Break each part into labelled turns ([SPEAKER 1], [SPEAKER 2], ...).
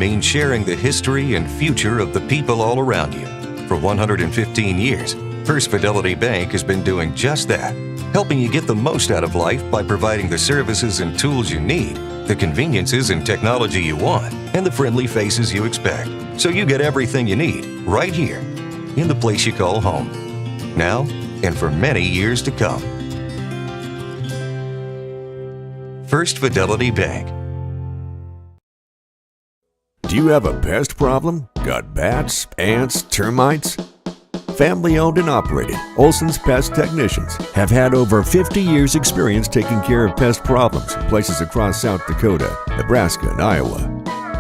[SPEAKER 1] means sharing the history and future of the people all around you. For 115 years, First Fidelity Bank has been doing just that, helping you get the most out of life by providing the services and tools you need, the conveniences and technology you want, and the friendly faces you expect. So you get everything you need right here, in the place you call home. Now and for many years to come. First Fidelity Bank.
[SPEAKER 2] Do you have a pest problem? Got bats, ants, termites? Family owned and operated, Olson's Pest Technicians have had over 50 years experience taking care of pest problems in places across South Dakota, Nebraska, and Iowa.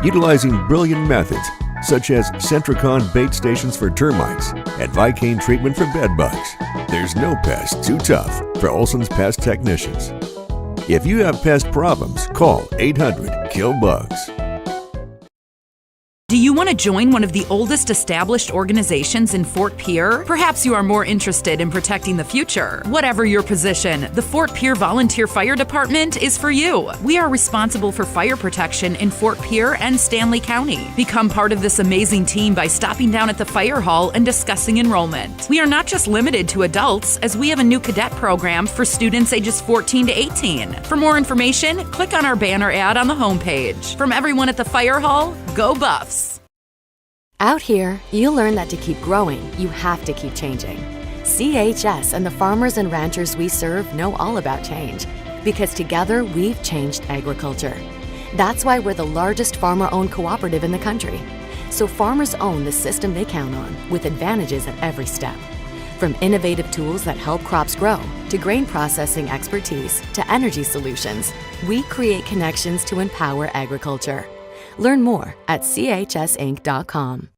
[SPEAKER 2] Utilizing brilliant methods such as Centricon bait stations for termites and Vicane treatment for bed bugs. There's no pest too tough for Olson's Pest Technicians. If you have pest problems, call 800-KILL-BUGS.
[SPEAKER 3] Do you want to join one of the oldest established organizations in Fort Pierre? Perhaps you are more interested in protecting the future. Whatever your position, the Fort Pierre Volunteer Fire Department is for you. We are responsible for fire protection in Fort Pierre and Stanley County. Become part of this amazing team by stopping down at the fire hall and discussing enrollment. We are not just limited to adults, as we have a new cadet program for students ages 14 to 18. For more information, click on our banner ad on the homepage. From everyone at the fire hall, go Buffs!
[SPEAKER 4] Out here, you learn that to keep growing, you have to keep changing. CHS and the farmers and ranchers we serve know all about change, because together we've changed agriculture. That's why we're the largest farmer-owned cooperative in the country. So farmers own the system they count on, with advantages at every step. From innovative tools that help crops grow, to grain processing expertise, to energy solutions, we create connections to empower agriculture. Learn more at chsinc.com.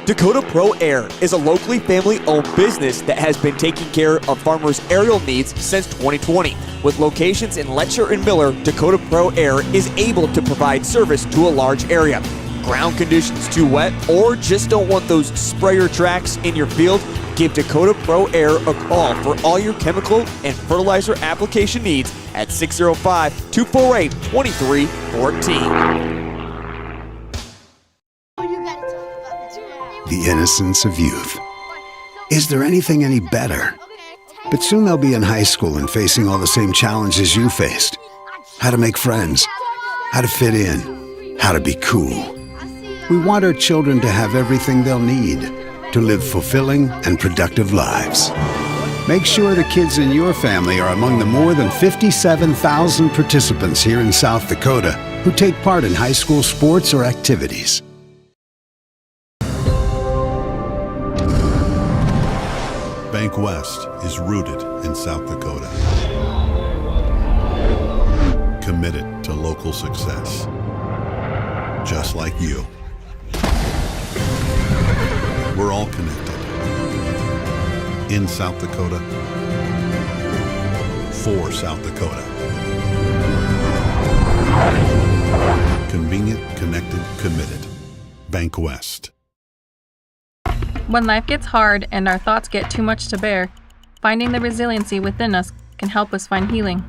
[SPEAKER 5] Dakota Pro Air is a locally family-owned business that has been taking care of farmers' aerial needs since 2020. With locations in Letcher and Miller, Dakota Pro Air is able to provide service to a large area. Ground conditions too wet, or just don't want those sprayer tracks in your field? Give Dakota Pro Air a call for all your chemical and fertilizer application needs at 605-248-2314.
[SPEAKER 6] The innocence of youth. Is there anything any better? But soon they'll be in high school and facing all the same challenges you faced. How to make friends, how to fit in, how to be cool. We want our children to have everything they'll need to live fulfilling and productive lives. Make sure the kids in your family are among the more than 57,000 participants here in South Dakota who take part in high school sports or activities.
[SPEAKER 7] Bank West is rooted in South Dakota. Committed to local success. Just like you. We're all connected. In South Dakota. For South Dakota. Convenient, connected, committed. Bank West.
[SPEAKER 8] When life gets hard and our thoughts get too much to bear, finding the resiliency within us can help us find healing.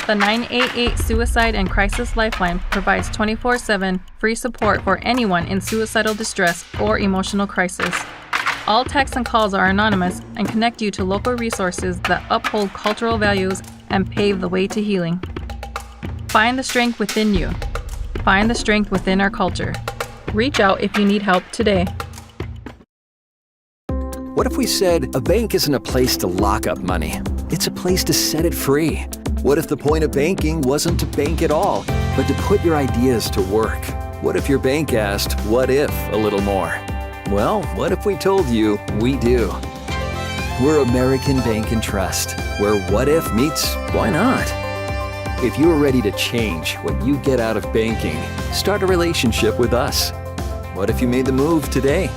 [SPEAKER 8] The 988 Suicide and Crisis Lifeline provides 24/7 free support for anyone in suicidal distress or emotional crisis. All texts and calls are anonymous and connect you to local resources that uphold cultural values and pave the way to healing. Find the strength within you. Find the strength within our culture. Reach out if you need help today.
[SPEAKER 9] What if we said a bank isn't a place to lock up money? It's a place to set it free. What if the point of banking wasn't to bank at all, but to put your ideas to work? What if your bank asked, what if, a little more? Well, what if we told you we do? We're American Bank and Trust, where what if meets why not? If you're ready to change what you get out of banking, start a relationship with us. What if you made the move today?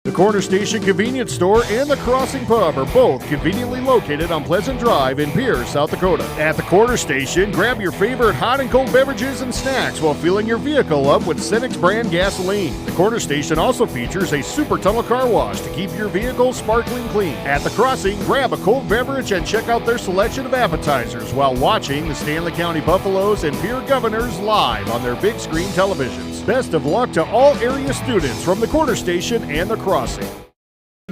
[SPEAKER 10] The Corner Station Convenience Store and the Crossing Pub are both conveniently located on Pleasant Drive in Pierce, South Dakota. At the Corner Station, grab your favorite hot and cold beverages and snacks while filling your vehicle up with Cenex brand gasoline. The Corner Station also features a super tunnel car wash to keep your vehicle sparkling clean. At the Crossing, grab a cold beverage and check out their selection of appetizers while watching the Stanley County Buffaloes and Pierre Governors live on their big screen televisions. Best of luck to all area students from the Corner Station and the Crossing.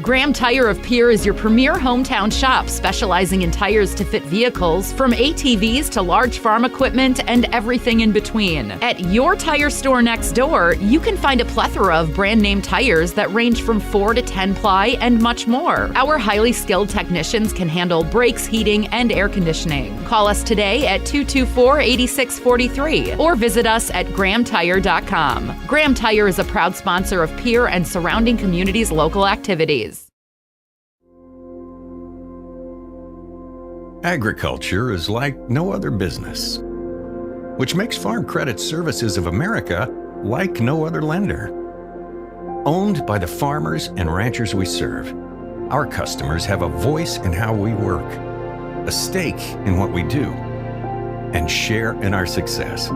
[SPEAKER 3] Graham Tire of Pierre is your premier hometown shop, specializing in tires to fit vehicles, from ATVs to large farm equipment and everything in between. At your tire store next door, you can find a plethora of brand name tires that range from 4 to 10 ply and much more. Our highly skilled technicians can handle brakes, heating, and air conditioning. Call us today at 224-8643 or visit us at grahamtire.com. Graham Tire is a proud sponsor of Pierre and surrounding communities' local activities.
[SPEAKER 11] Agriculture is like no other business, which makes Farm Credit Services of America like no other lender. Owned by the farmers and ranchers we serve, our customers have a voice in how we work, a stake in what we do, and share in our success.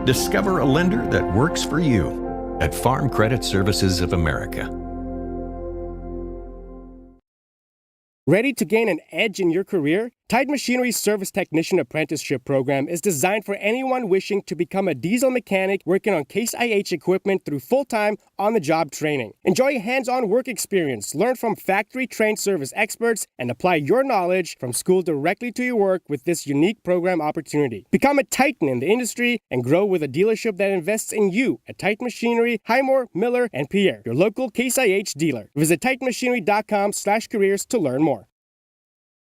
[SPEAKER 11] Discover a lender that works for you at Farm Credit Services of America.
[SPEAKER 12] Ready to gain an edge in your career? Tide Machinery's Service Technician Apprenticeship Program is designed for anyone wishing to become a diesel mechanic working on Case IH equipment through full-time, on-the-job training. Enjoy a hands-on work experience, learn from factory-trained service experts, and apply your knowledge from school directly to your work with this unique program opportunity. Become a titan in the industry and grow with a dealership that invests in you at Tide Machinery, Highmore, Miller, and Pierre, your local Case IH dealer. Visit TideMachinery.com/careers to learn more.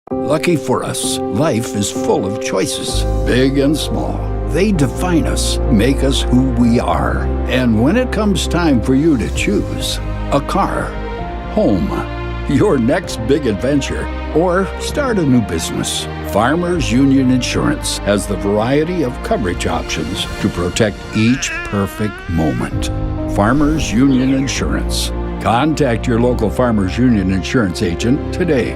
[SPEAKER 13] Lucky for us, life is full of choices, big and small. They define us, make us who we are. And when it comes time for you to choose a car, home, your next big adventure, or start a new business, Farmers Union Insurance has the variety of coverage options to protect each perfect moment. Farmers Union Insurance. Contact your local Farmers Union Insurance agent today.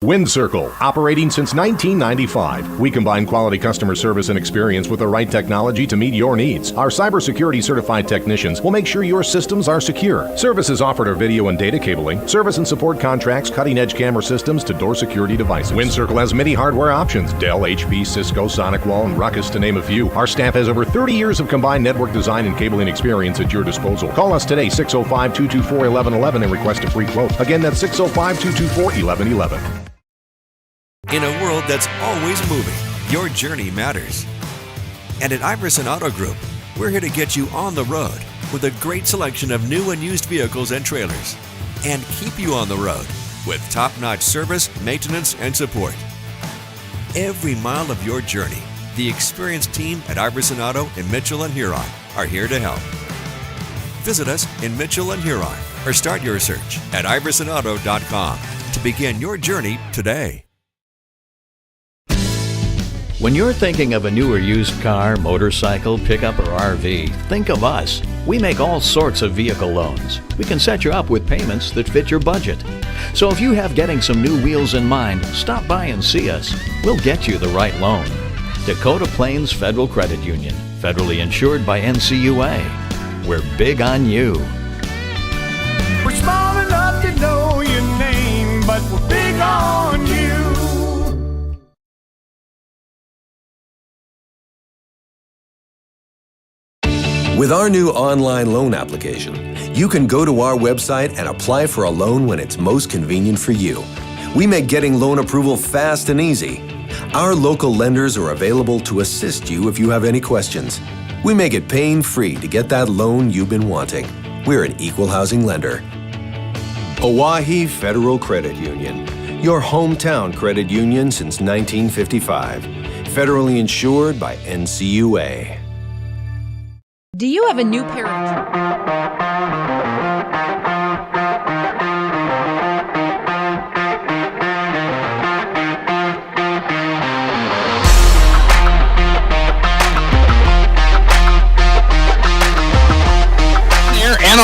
[SPEAKER 14] WindCircle, operating since 1995. We combine quality customer service and experience with the right technology to meet your needs. Our cybersecurity certified technicians will make sure your systems are secure. Services offered are video and data cabling, service and support contracts, cutting-edge camera systems to door security devices. WindCircle has many hardware options: Dell, HP, Cisco, SonicWall, and Ruckus, to name a few. Our staff has over 30 years of combined network design and cabling experience at your disposal. Call us today, 605-224-1111, and request a free quote. Again, that's 605-224-1111.
[SPEAKER 15] In a world that's always moving, your journey matters. And at Iverson Auto Group, we're here to get you on the road with a great selection of new and used vehicles and trailers, and keep you on the road with top-notch service, maintenance, and support. Every mile of your journey, the experienced team at Iverson Auto in Mitchell and Huron are here to help. Visit us in Mitchell and Huron or start your search at iversonauto.com to begin your journey today.
[SPEAKER 16] When you're thinking of a new or used car, motorcycle, pickup, or RV, think of us. We make all sorts of vehicle loans. We can set you up with payments that fit your budget. So if you have getting some new wheels in mind, stop by and see us. We'll get you the right loan. Dakota Plains Federal Credit Union, federally insured by NCUA. We're big on you.
[SPEAKER 17] We're small enough to know your name, but we're big on you.
[SPEAKER 18] With our new online loan application, you can go to our website and apply for a loan when it's most convenient for you. We make getting loan approval fast and easy. Our local lenders are available to assist you if you have any questions. We make it pain-free to get that loan you've been wanting. We're an equal housing lender. Oahe Federal Credit Union, your hometown credit union since 1955. Federally insured by NCUA.
[SPEAKER 3] Do you have a new pair of...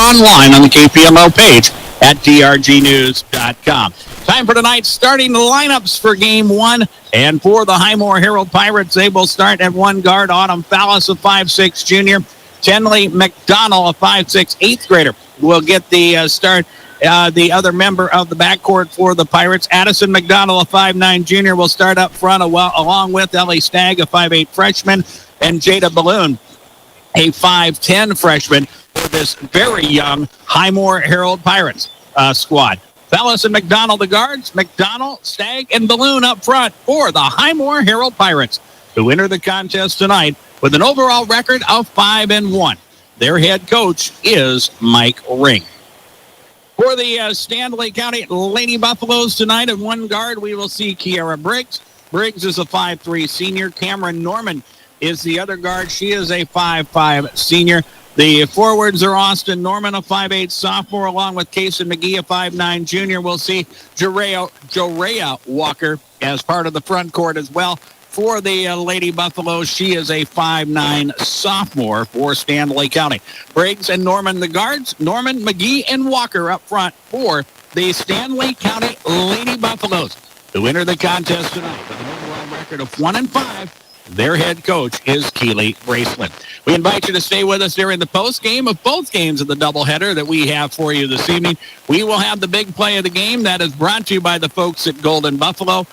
[SPEAKER 19] online on the KPMO page at drgnews.com. Time for tonight's starting lineups for Game 1. And for the Highmore-Harrold Pirates, they will start at one guard. Autumn Fallis, a 5'6" junior. Tenley McDonald, a 5'6" 8th grader, will get the start. The other member of the backcourt for the Pirates, Addison McDonald, a 5'9" junior, will start up front along with Ellie Stagg, a 5'8" freshman, and Jada Balloon, a 5'10" freshman for this very young Highmore-Harrold Pirates squad. Fallis and McDonald the guards, McDonald, Stagg, and Balloon up front for the Highmore-Harrold Pirates, who enter the contest tonight with an overall record of 5-1. Their head coach is Mike Ring. For the Stanley County Lady Buffaloes tonight at one guard, we will see Kiara Briggs. Briggs is a 5'3" senior. Cameron Norman is the other guard. She is a 5'5" senior. The forwards are Austin Norman, a 5'8" sophomore, along with Kason McGee, a 5'9" junior. We'll see Jorea Walker as part of the front court as well. For the Lady Buffaloes, she is a 5'9" sophomore for Stanley County. Briggs and Norman the guards. Norman, McGee, and Walker up front for the Stanley County Lady Buffaloes, who enter the contest tonight with an overall record of 1-5. Their head coach is Keely Braceland. We invite you to stay with us during the post game of both games of the doubleheader that we have for you this evening. We will have the big play of the game that is brought to you by the folks at Golden Buffalo.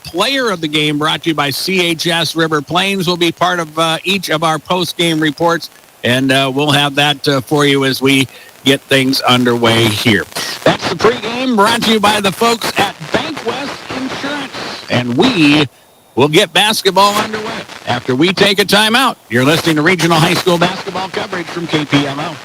[SPEAKER 19] Player of the game brought to you by CHS River Plains will be part of each of our post game reports, and we'll have that for you as we get things underway here. That's the pregame brought to you by the folks at Bankwest Insurance, and we will get basketball underway after we take a timeout. You're listening to regional high school basketball coverage from KPMO.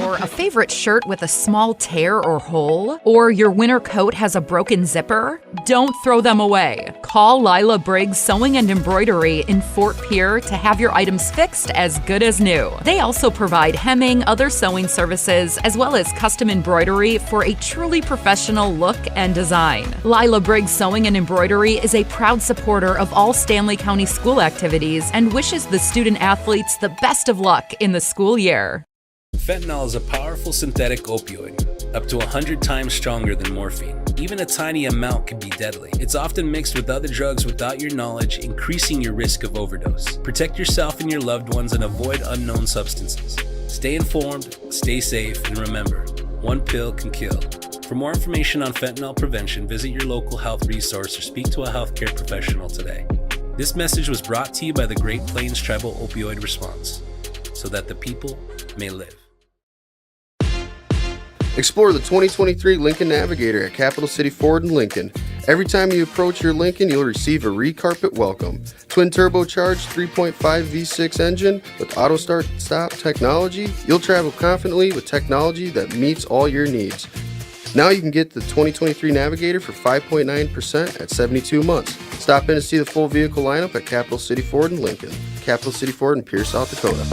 [SPEAKER 3] Or a favorite shirt with a small tear or hole? Or your winter coat has a broken zipper? Don't throw them away. Call Lila Briggs Sewing and Embroidery in Fort Pierre to have your items fixed as good as new. They also provide hemming, other sewing services, as well as custom embroidery for a truly professional look and design. Lila Briggs Sewing and Embroidery is a proud supporter of all Stanley County school activities and wishes the student athletes the best of luck in the school year.
[SPEAKER 20] Fentanyl is a powerful synthetic opioid, up to 100 times stronger than morphine. Even a tiny amount can be deadly. It's often mixed with other drugs without your knowledge, increasing your risk of overdose. Protect yourself and your loved ones and avoid unknown substances. Stay informed, stay safe, and remember, one pill can kill. For more information on fentanyl prevention, visit your local health resource or speak to a healthcare professional today. This message was brought to you by the Great Plains Tribal Opioid Response, so that the people may live.
[SPEAKER 21] Explore the 2023 Lincoln Navigator at Capital City Ford in Lincoln. Every time you approach your Lincoln, you'll receive a re-carpet welcome. Twin turbocharged 3.5 V6 engine with auto start-stop technology, you'll travel confidently with technology that meets all your needs. Now you can get the 2023 Navigator for 5.9% at 72 months. Stop in to see the full vehicle lineup at Capital City Ford in Lincoln. Capital City Ford in Pierce, South Dakota.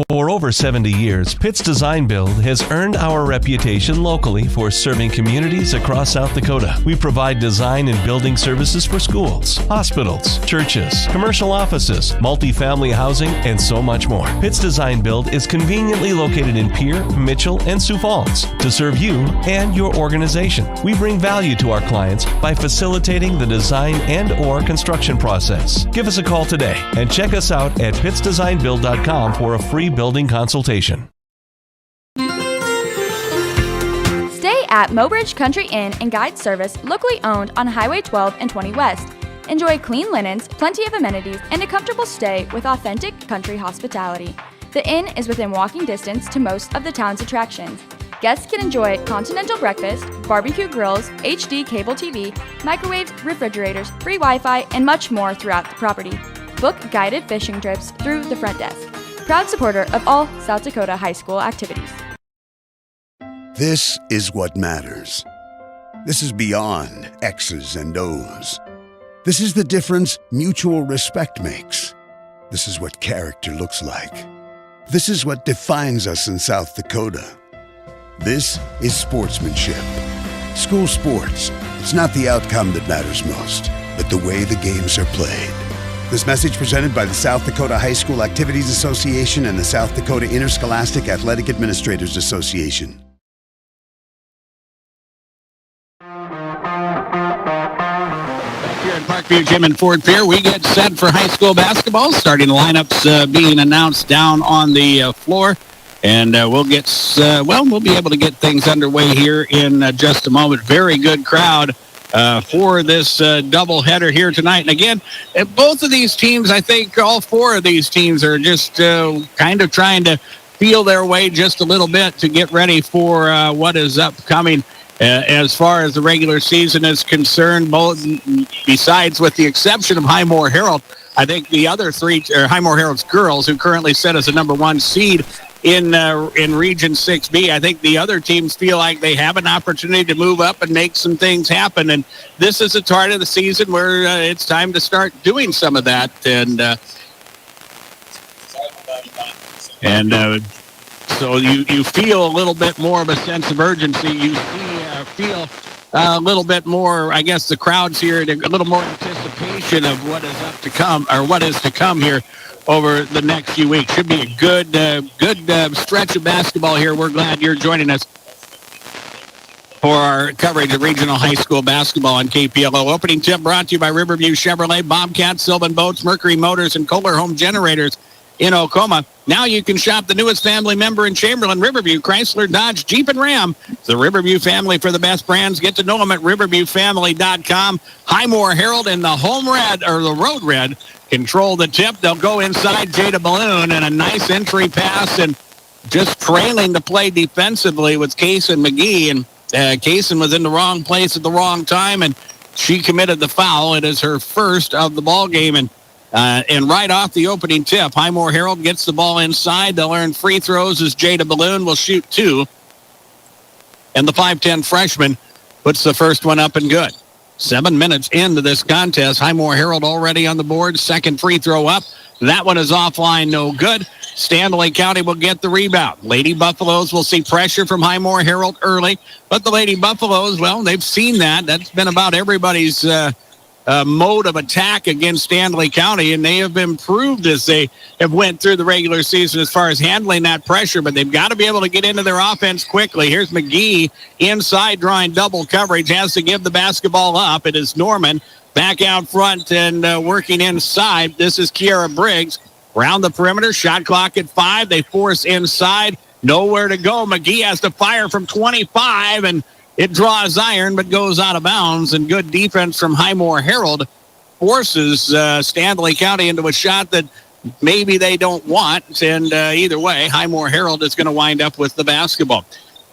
[SPEAKER 22] For over 70 years, Pitt's Design Build has earned our reputation locally for serving communities across South Dakota. We provide design and building services for schools, hospitals, churches, commercial offices, multifamily housing, and so much more. Pitt's Design Build is conveniently located in Pierre, Mitchell, and Sioux Falls to serve you and your organization. We bring value to our clients by facilitating the design and/or construction process. Give us a call today and check us out at pittsdesignbuild.com for a free building consultation.
[SPEAKER 23] Stay at Mobridge Country Inn and Guide Service, locally owned on Highway 12 and 20 West. Enjoy clean linens, plenty of amenities, and a comfortable stay with authentic country hospitality. The inn is within walking distance to most of the town's attractions. Guests can enjoy continental breakfast, barbecue grills, HD cable TV, microwaves, refrigerators, free Wi-Fi, and much more throughout the property. Book guided fishing trips through the front desk. Proud supporter of all South Dakota high school activities.
[SPEAKER 6] This is what matters. This is beyond X's and O's. This is the difference mutual respect makes. This is what character looks like. This is what defines us in South Dakota. This is sportsmanship. School sports, it's not the outcome that matters most, but the way the games are played. This message presented by the South Dakota High School Activities Association and the South Dakota Interscholastic Athletic Administrators Association.
[SPEAKER 19] Here at Parkview Gym in Fort Pierre, we get set for high school basketball. Starting lineups being announced down on the floor. And we'll be able to get things underway here in just a moment. Very good crowd for this doubleheader here tonight. And again, both of these teams, I think all four of these teams are just kind of trying to feel their way just a little bit to get ready for what is upcoming. As far as the regular season is concerned, both besides with the exception of Highmore-Harrold, I think the other three are Highmore-Harrold's girls, who currently sit as the number one seed in Region 6B. I think the other teams feel like they have an opportunity to move up and make some things happen. And this is a part of the season where it's time to start doing some of that. So you feel a little bit more of a sense of urgency. You feel a little bit more, I guess the crowd's here, a little more anticipation of what is up to come, or what is to come here over the next few weeks. Should be a good stretch of basketball here. We're glad you're joining us for our coverage of regional high school basketball on KPLO. Opening tip brought to you by Riverview Chevrolet, Bobcat, Sylvan Boats, Mercury Motors, and Kohler Home Generators in Oklahoma. Now you can shop the newest family member in Chamberlain, Riverview, Chrysler, Dodge, Jeep, and Ram. It's the Riverview family for the best brands. Get to know them at riverviewfamily.com. Highmore-Harrold and the Home Red, or the Road Red, control the tip. They'll go inside Jada Balloon, and a nice entry pass, and just trailing the play defensively with Kaysen McGee. And Kaysen was in the wrong place at the wrong time, and she committed the foul. It is her first of the ball game, and right off the opening tip, Highmore-Harrold gets the ball inside. They'll earn free throws as Jada Balloon will shoot two. And the 5'10 freshman puts the first one up and good. 7 minutes into this contest, Highmore-Harrold already on the board. Second free throw up. That one is offline, no good. Stanley County will get the rebound. Lady Buffaloes will see pressure from Highmore-Harrold early. But the Lady Buffaloes, well, they've seen that. That's been about everybody's mode of attack against Stanley County, and they have improved as they have went through the regular season as far as handling that pressure, but they've got to be able to get into their offense quickly. Here's McGee inside drawing double coverage, has to give the basketball up. It is Norman back out front and working inside. This is Kiara Briggs. Round the perimeter, shot clock at 5. They force inside, nowhere to go. McGee has to fire from 25, and it draws iron, but goes out of bounds, and good defense from Highmore-Harrold forces Stanley County into a shot that maybe they don't want, and either way, Highmore-Harrold is going to wind up with the basketball.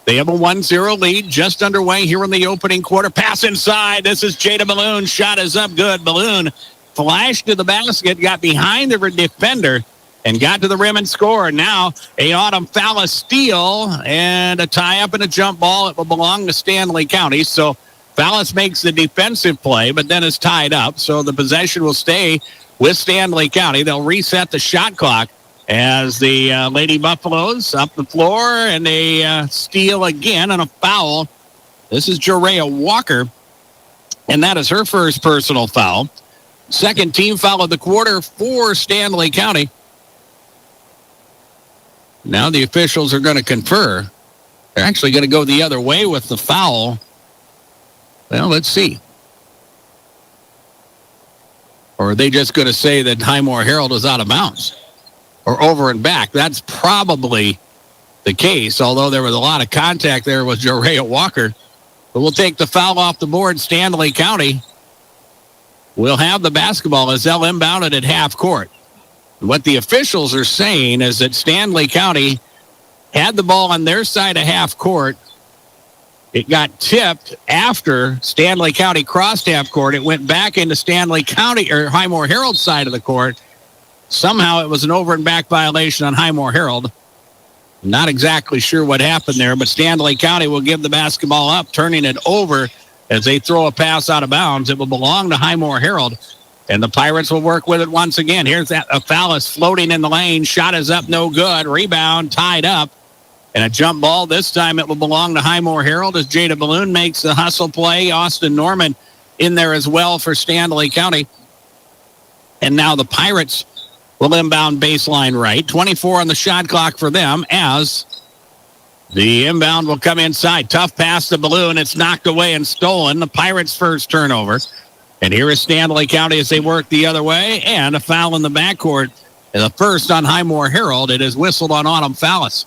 [SPEAKER 19] They have a 1-0 lead just underway here in the opening quarter. Pass inside. This is Jada Balloon. Shot is up good. Balloon flashed to the basket, got behind the defender, and got to the rim and scored. Now, a Autumn Fallis steal and a tie-up and a jump ball. It will belong to Stanley County. So Fallis makes the defensive play, but then is tied up. So the possession will stay with Stanley County. They'll reset the shot clock as the Lady Buffaloes up the floor, and they steal again and a foul. This is Jerea Walker, and that is her first personal foul. Second team foul of the quarter for Stanley County. Now the officials are going to confer. They're actually going to go the other way with the foul. Well, let's see. Or are they just going to say that Highmore-Harrold is out of bounds? Or over and back? That's probably the case, although there was a lot of contact there with Jerea Walker. But we'll take the foul off the board. Stanley County will have the basketball as they'll inbound it at half court. What the officials are saying is that Stanley County had the ball on their side of half court. It got tipped after Stanley County crossed half court. It went back into Stanley County or Highmore-Harrold's side of the court. Somehow it was an over and back violation on Highmore-Harrold. Not exactly sure what happened there, but Stanley County will give the basketball up, turning it over as they throw a pass out of bounds. It will belong to Highmore-Harrold. And the Pirates will work with it once again. Here's that a Fallis floating in the lane. Shot is up, no good. Rebound, tied up. And a jump ball. This time it will belong to Highmore-Harrold as Jada Balloon makes the hustle play. Austin Norman in there as well for Stanley County. And now the Pirates will inbound baseline right. 24 on the shot clock for them as the inbound will come inside. Tough pass to Balloon. It's knocked away and stolen. The Pirates' first turnover. And here is Stanley County as they work the other way. And a foul in the backcourt. And the first on Highmore-Harrold. It is whistled on Autumn Fallis.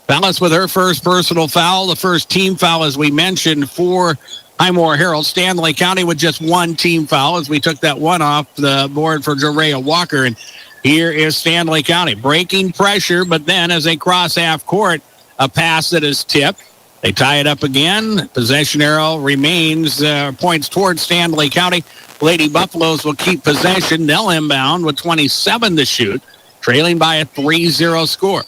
[SPEAKER 19] Fallis with her first personal foul. The first team foul, as we mentioned, for Highmore-Harrold. Stanley County with just one team foul as we took that one off the board for Jerea Walker. And here is Stanley County breaking pressure, but then as they cross half court, a pass that is tipped. They tie it up again. Possession arrow remains, points towards Stanley County. Lady Buffaloes will keep possession. They'll inbound with 27 to shoot, trailing by a 3-0 score.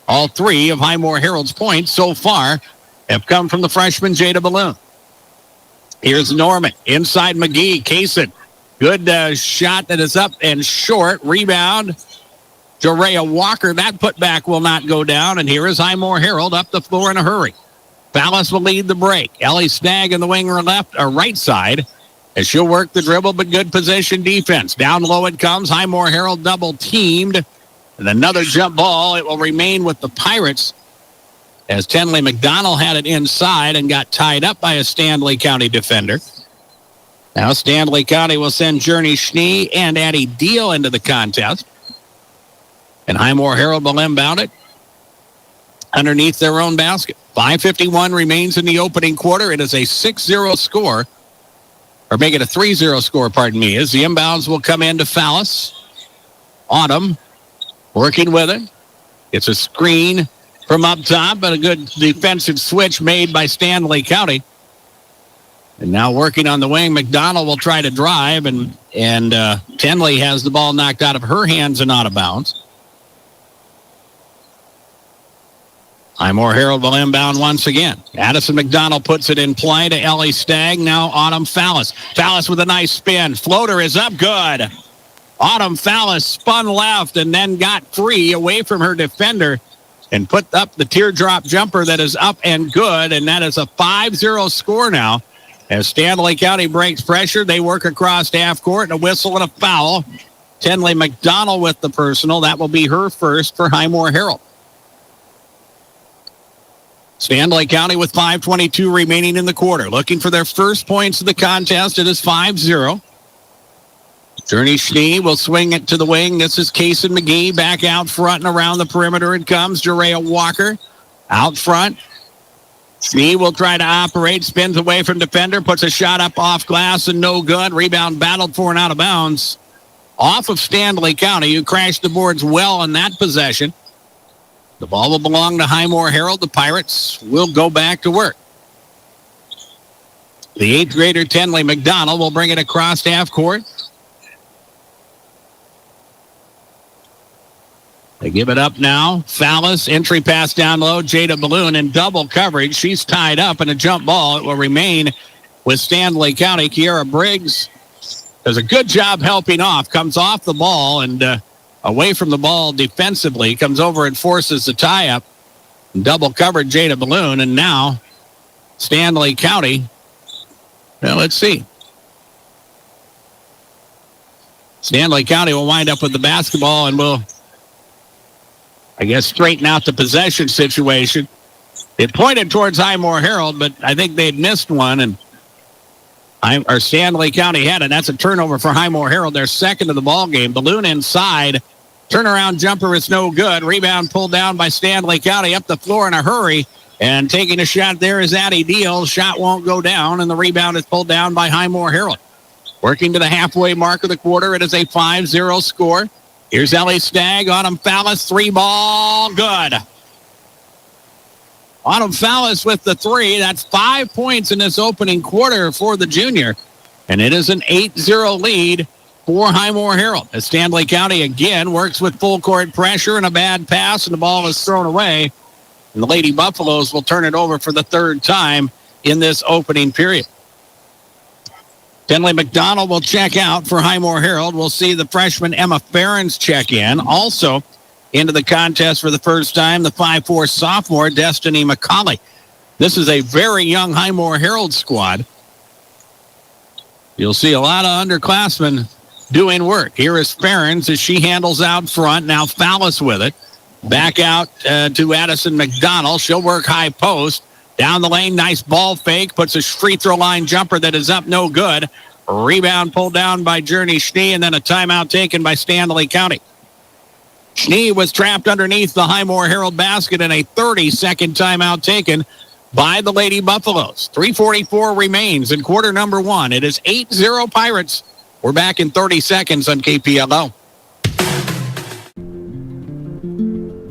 [SPEAKER 19] All three of Highmore-Harrold's points so far have come from the freshman Jada Balloon. Here's Norman inside McGee. Kaysen, good shot that is up and short. Rebound, Jerea Walker. That putback will not go down. And here is Highmore-Harrold up the floor in a hurry. Fallis will lead the break. Ellie Stagg in the wing or left or right side as she'll work the dribble, but good position defense. Down low it comes. Highmore-Harrold double teamed. And another jump ball. It will remain with the Pirates as Tenley McDonald had it inside and got tied up by a Stanley County defender. Now Stanley County will send Journey Schnee and Addie Deal into the contest. And Highmore-Harrold will inbound it underneath their own basket. 5:51 remains in the opening quarter. It is a 6-0 score. Or make it a 3-0 score, pardon me, as the inbounds will come into Fallis. Autumn working with it. It's a screen from up top, but a good defensive switch made by Stanley County. And now working on the wing, McDonald will try to drive, and Tenley has the ball knocked out of her hands and out of bounds. Highmore-Harrold will inbound once again. Addison McDonald puts it in play to Ellie Stagg. Now Autumn Fallis. Fallis with a nice spin. Floater is up good. Autumn Fallis spun left and then got free away from her defender and put up the teardrop jumper that is up and good. And that is a 5-0 score now. As Stanley County breaks pressure, they work across half court and a whistle and a foul. Tenley McDonald with the personal. That will be her first for Highmore-Harrold. Stanley County with 5:22 remaining in the quarter. Looking for their first points of the contest. It is 5-0. Journey Schnee will swing it to the wing. This is Kaysen McGee back out front and around the perimeter. It comes Jerea Walker out front. Schnee will try to operate, spins away from defender, puts a shot up off glass and no good. Rebound battled for and out of bounds. Off of Stanley County, who crashed the boards well in that possession. The ball will belong to Highmore-Harrold. The Pirates will go back to work. The eighth grader, Tenley McDonald, will bring it across half court. They give it up now. Fallis, entry pass down low. Jada Balloon in double coverage. She's tied up in a jump ball. It will remain with Stanley County. Kiera Briggs does a good job helping off. Comes off the ball and away from the ball defensively. Comes over and forces the tie-up. Double covered Jada Balloon. And now Stanley County. Well, let's see. Stanley County will wind up with the basketball and will, I guess, straighten out the possession situation. It pointed towards Highmore-Harrold, but I think they'd missed one, and Stanley County had it. That's a turnover for Highmore-Harrold. They're second of the ball game. Balloon inside. Turnaround jumper is no good. Rebound pulled down by Stanley County up the floor in a hurry. And taking a shot there is Addie Deal. Shot won't go down, and the rebound is pulled down by Highmore-Harrold. Working to the halfway mark of the quarter, it is a 5-0 score. Here's Ellie Stagg. Autumn Fallis, three ball, good. Autumn Fallis with the three. That's 5 points in this opening quarter for the junior. And it is an 8-0 lead for Highmore-Harrold. As Stanley County again works with full court pressure and a bad pass, and the ball is thrown away. And the Lady Buffaloes will turn it over for the third time in this opening period. Tenley McDonald will check out for Highmore-Harrold. We'll see the freshman Emma Ferens check in. Also into the contest for the first time, the 5'4 sophomore Destiny McCauley. This is a very young Highmore-Harrold squad. You'll see a lot of underclassmen doing work. Here is Ferens as she handles out front. Now Fallis with it. Back out to Addison McDonald. She'll work high post. Down the lane, nice ball fake. Puts a free throw line jumper that is up, no good. Rebound pulled down by Journey Schnee, and then a timeout taken by Stanley County. Schnee was trapped underneath the Highmore-Harrold basket, and a 30-second timeout taken by the Lady Buffaloes. 3:44 remains in quarter number one. It is 8-0 Pirates. We're back in 30 seconds on KPLO.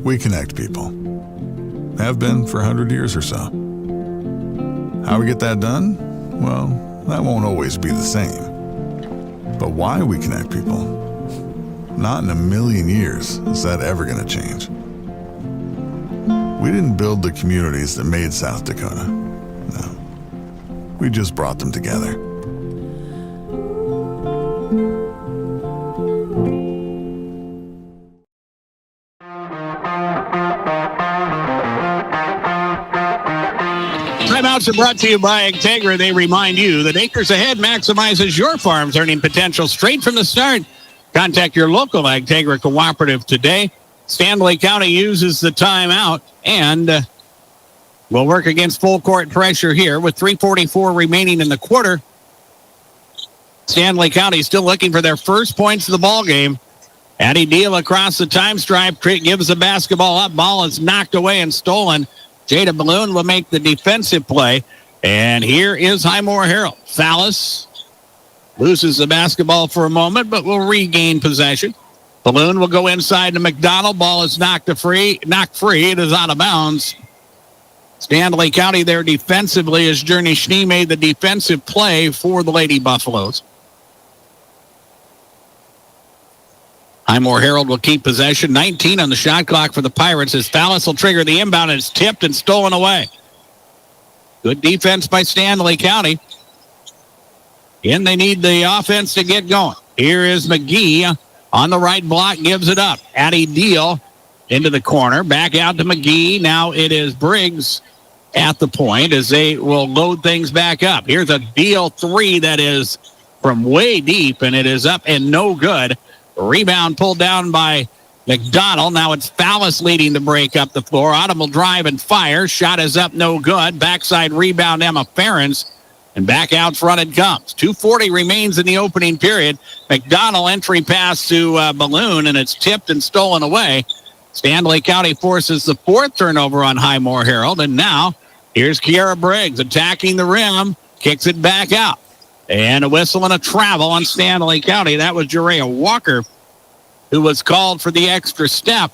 [SPEAKER 7] We connect people. Have been for 100 years or so. How we get that done? Well, that won't always be the same. But why we connect people? Not in a million years is that ever going to change. We didn't build the communities that made South Dakota. No. We just brought them together.
[SPEAKER 19] Timeouts are brought to you by Integra. They remind you that Acres Ahead maximizes your farm's earning potential straight from the start. Contact your local Integra cooperative today. Stanley County uses the timeout and will work against full court pressure here with 3:44 remaining in the quarter. Stanley County still looking for their first points of the ball game. Addie Deal across the time stripe gives the basketball up. Ball is knocked away and stolen. Jada Balloon will make the defensive play. And here is Highmore-Harrold. Fallis loses the basketball for a moment, but will regain possession. Balloon will go inside to McDonald. Ball is knocked free. It is out of bounds. Stanley County there defensively as Journey Schnee made the defensive play for the Lady Buffaloes. Highmore-Harrold will keep possession. 19 on the shot clock for the Pirates as Fallis will trigger the inbound and it's tipped and stolen away. Good defense by Stanley County. And they need the offense to get going. Here is McGee on the right block, gives it up. Addie Deal into the corner. Back out to McGee. Now it is Briggs at the point as they will load things back up. Here's a Deal three that is from way deep, and it is up and no good. Rebound pulled down by McDonald. Now it's Fallis leading the break up the floor. Autumn will drive and fire. Shot is up, no good. Backside rebound, Emma Ferens. And back out front it comes. 2:40 remains in the opening period. McDonald entry pass to Balloon, and it's tipped and stolen away. Stanley County forces the fourth turnover on Highmore-Harrold. And now here's Kiara Briggs attacking the rim. Kicks it back out. And a whistle and a travel on Stanley County. That was Jerea Walker who was called for the extra step.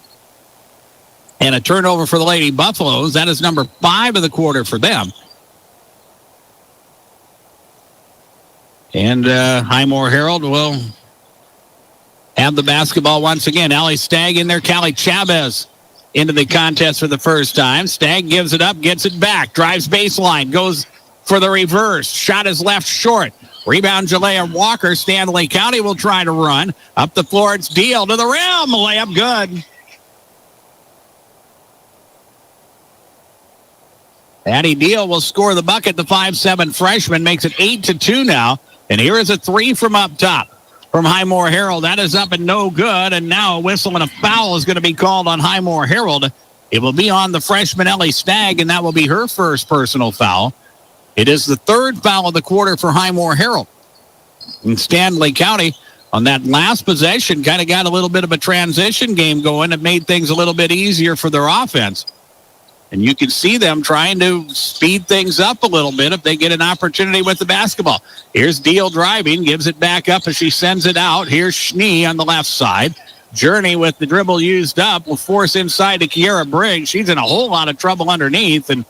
[SPEAKER 19] And a turnover for the Lady Buffaloes. That is number 5 of the quarter for them. And Highmore-Harrold will have the basketball once again. Allie Stagg in there. Callie Chavez into the contest for the first time. Stagg gives it up, gets it back. Drives baseline, goes for the reverse. Shot is left short. Rebound, Jalea Walker. Stanley County will try to run. Up the floor, it's Deal to the rim. Layup good. Addie Deal will score the bucket. The 5'7" freshman makes it 8-2 now. And here is a three from up top from Highmore-Harrold. That is up and no good. And now a whistle and a foul is going to be called on Highmore-Harrold. It will be on the freshman Ellie Stagg, and that will be her first personal foul. It is the third foul of the quarter for Highmore-Harrold. And Stanley County on that last possession kind of got a little bit of a transition game going. It made things a little bit easier for their offense. And you can see them trying to speed things up a little bit if they get an opportunity with the basketball. Here's Deal driving, gives it back up as she sends it out. Here's Schnee on the left side. Journey with the dribble used up will force inside to Kiara Briggs. She's in a whole lot of trouble underneath, and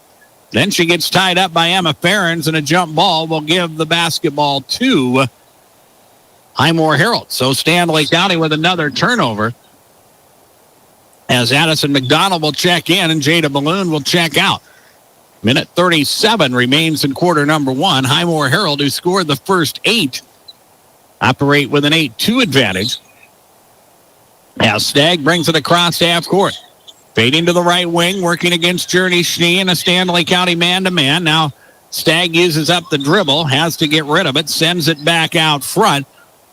[SPEAKER 19] then she gets tied up by Emma Ferens, and a jump ball will give the basketball to Highmore-Harrold. So Stanley County with another turnover, as Addison McDonald will check in and Jada Balloon will check out. Minute 37 remains in quarter number one. Highmore-Harrold, who scored the first 8, operate with an 8-2 advantage. Now Stagg brings it across half court. Fading to the right wing, working against Journey Schnee and a Stanley County man-to-man. Now Stagg uses up the dribble, has to get rid of it, sends it back out front.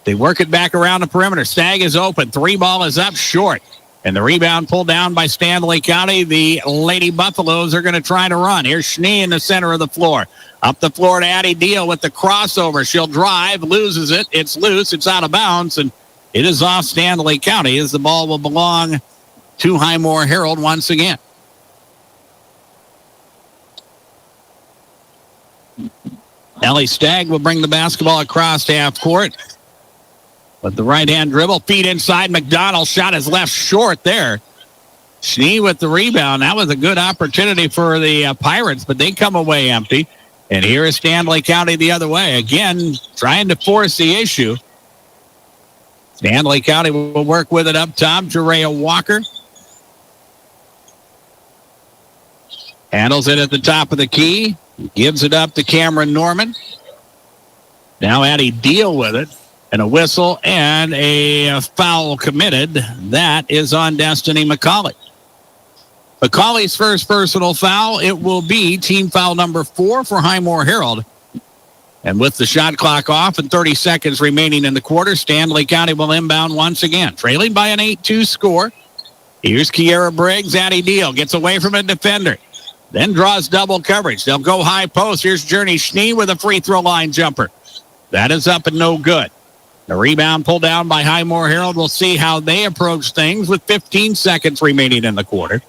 [SPEAKER 19] They work it back around the perimeter. Stagg is open. 3 ball is up short. And the rebound pulled down by Stanley County. The Lady Buffaloes are going to try to run. Here's Schnee in the center of the floor. Up the floor to Addie Deal with the crossover. She'll drive, loses it. It's loose. It's out of bounds, and it is off Stanley County as the ball will belong to Highmore-Harrold once again. Ellie Stagg will bring the basketball across half court. With the right-hand dribble, feed inside. McDonald shot his left short there. Schnee with the rebound. That was a good opportunity for the Pirates, but they come away empty. And here is Stanley County the other way. Again, trying to force the issue. Stanley County will work with it up top. Jerea Walker handles it at the top of the key. Gives it up to Cameron Norman. Now Addie Deal with it. And a whistle and a foul committed. That is on Destiny McCauley. McCauley's first personal foul. It will be team foul number 4 for Highmore-Harrold. And with the shot clock off and 30 seconds remaining in the quarter, Stanley County will inbound once again. Trailing by an 8-2 score. Here's Kiera Briggs. Addie Deal gets away from a defender. Then draws double coverage. They'll go high post. Here's Journey Schnee with a free throw line jumper. That is up and no good. The rebound pulled down by Highmore-Harrold. We'll see how they approach things with 15 seconds remaining in the quarter.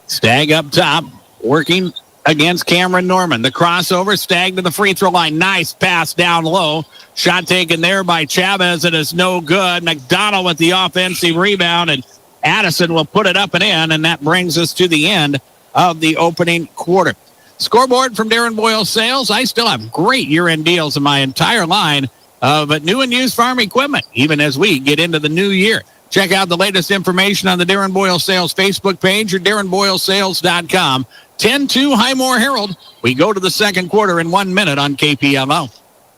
[SPEAKER 19] Stagg up top, working against Cameron Norman. The crossover, Stagg to the free throw line. Nice pass down low. Shot taken there by Chavez. It is no good. McDonald with the offensive rebound, and Addison will put it up and in, and that brings us to the end of the opening quarter. Scoreboard from Darren Boyle Sales. I still have great year-end deals in my entire line of new and used farm equipment, even as we get into the new year. Check out the latest information on the Darren Boyle Sales Facebook page or DarrenBoyleSales.com. 10-2 Highmore-Harrold. We go to the second quarter in 1 minute on KPLO.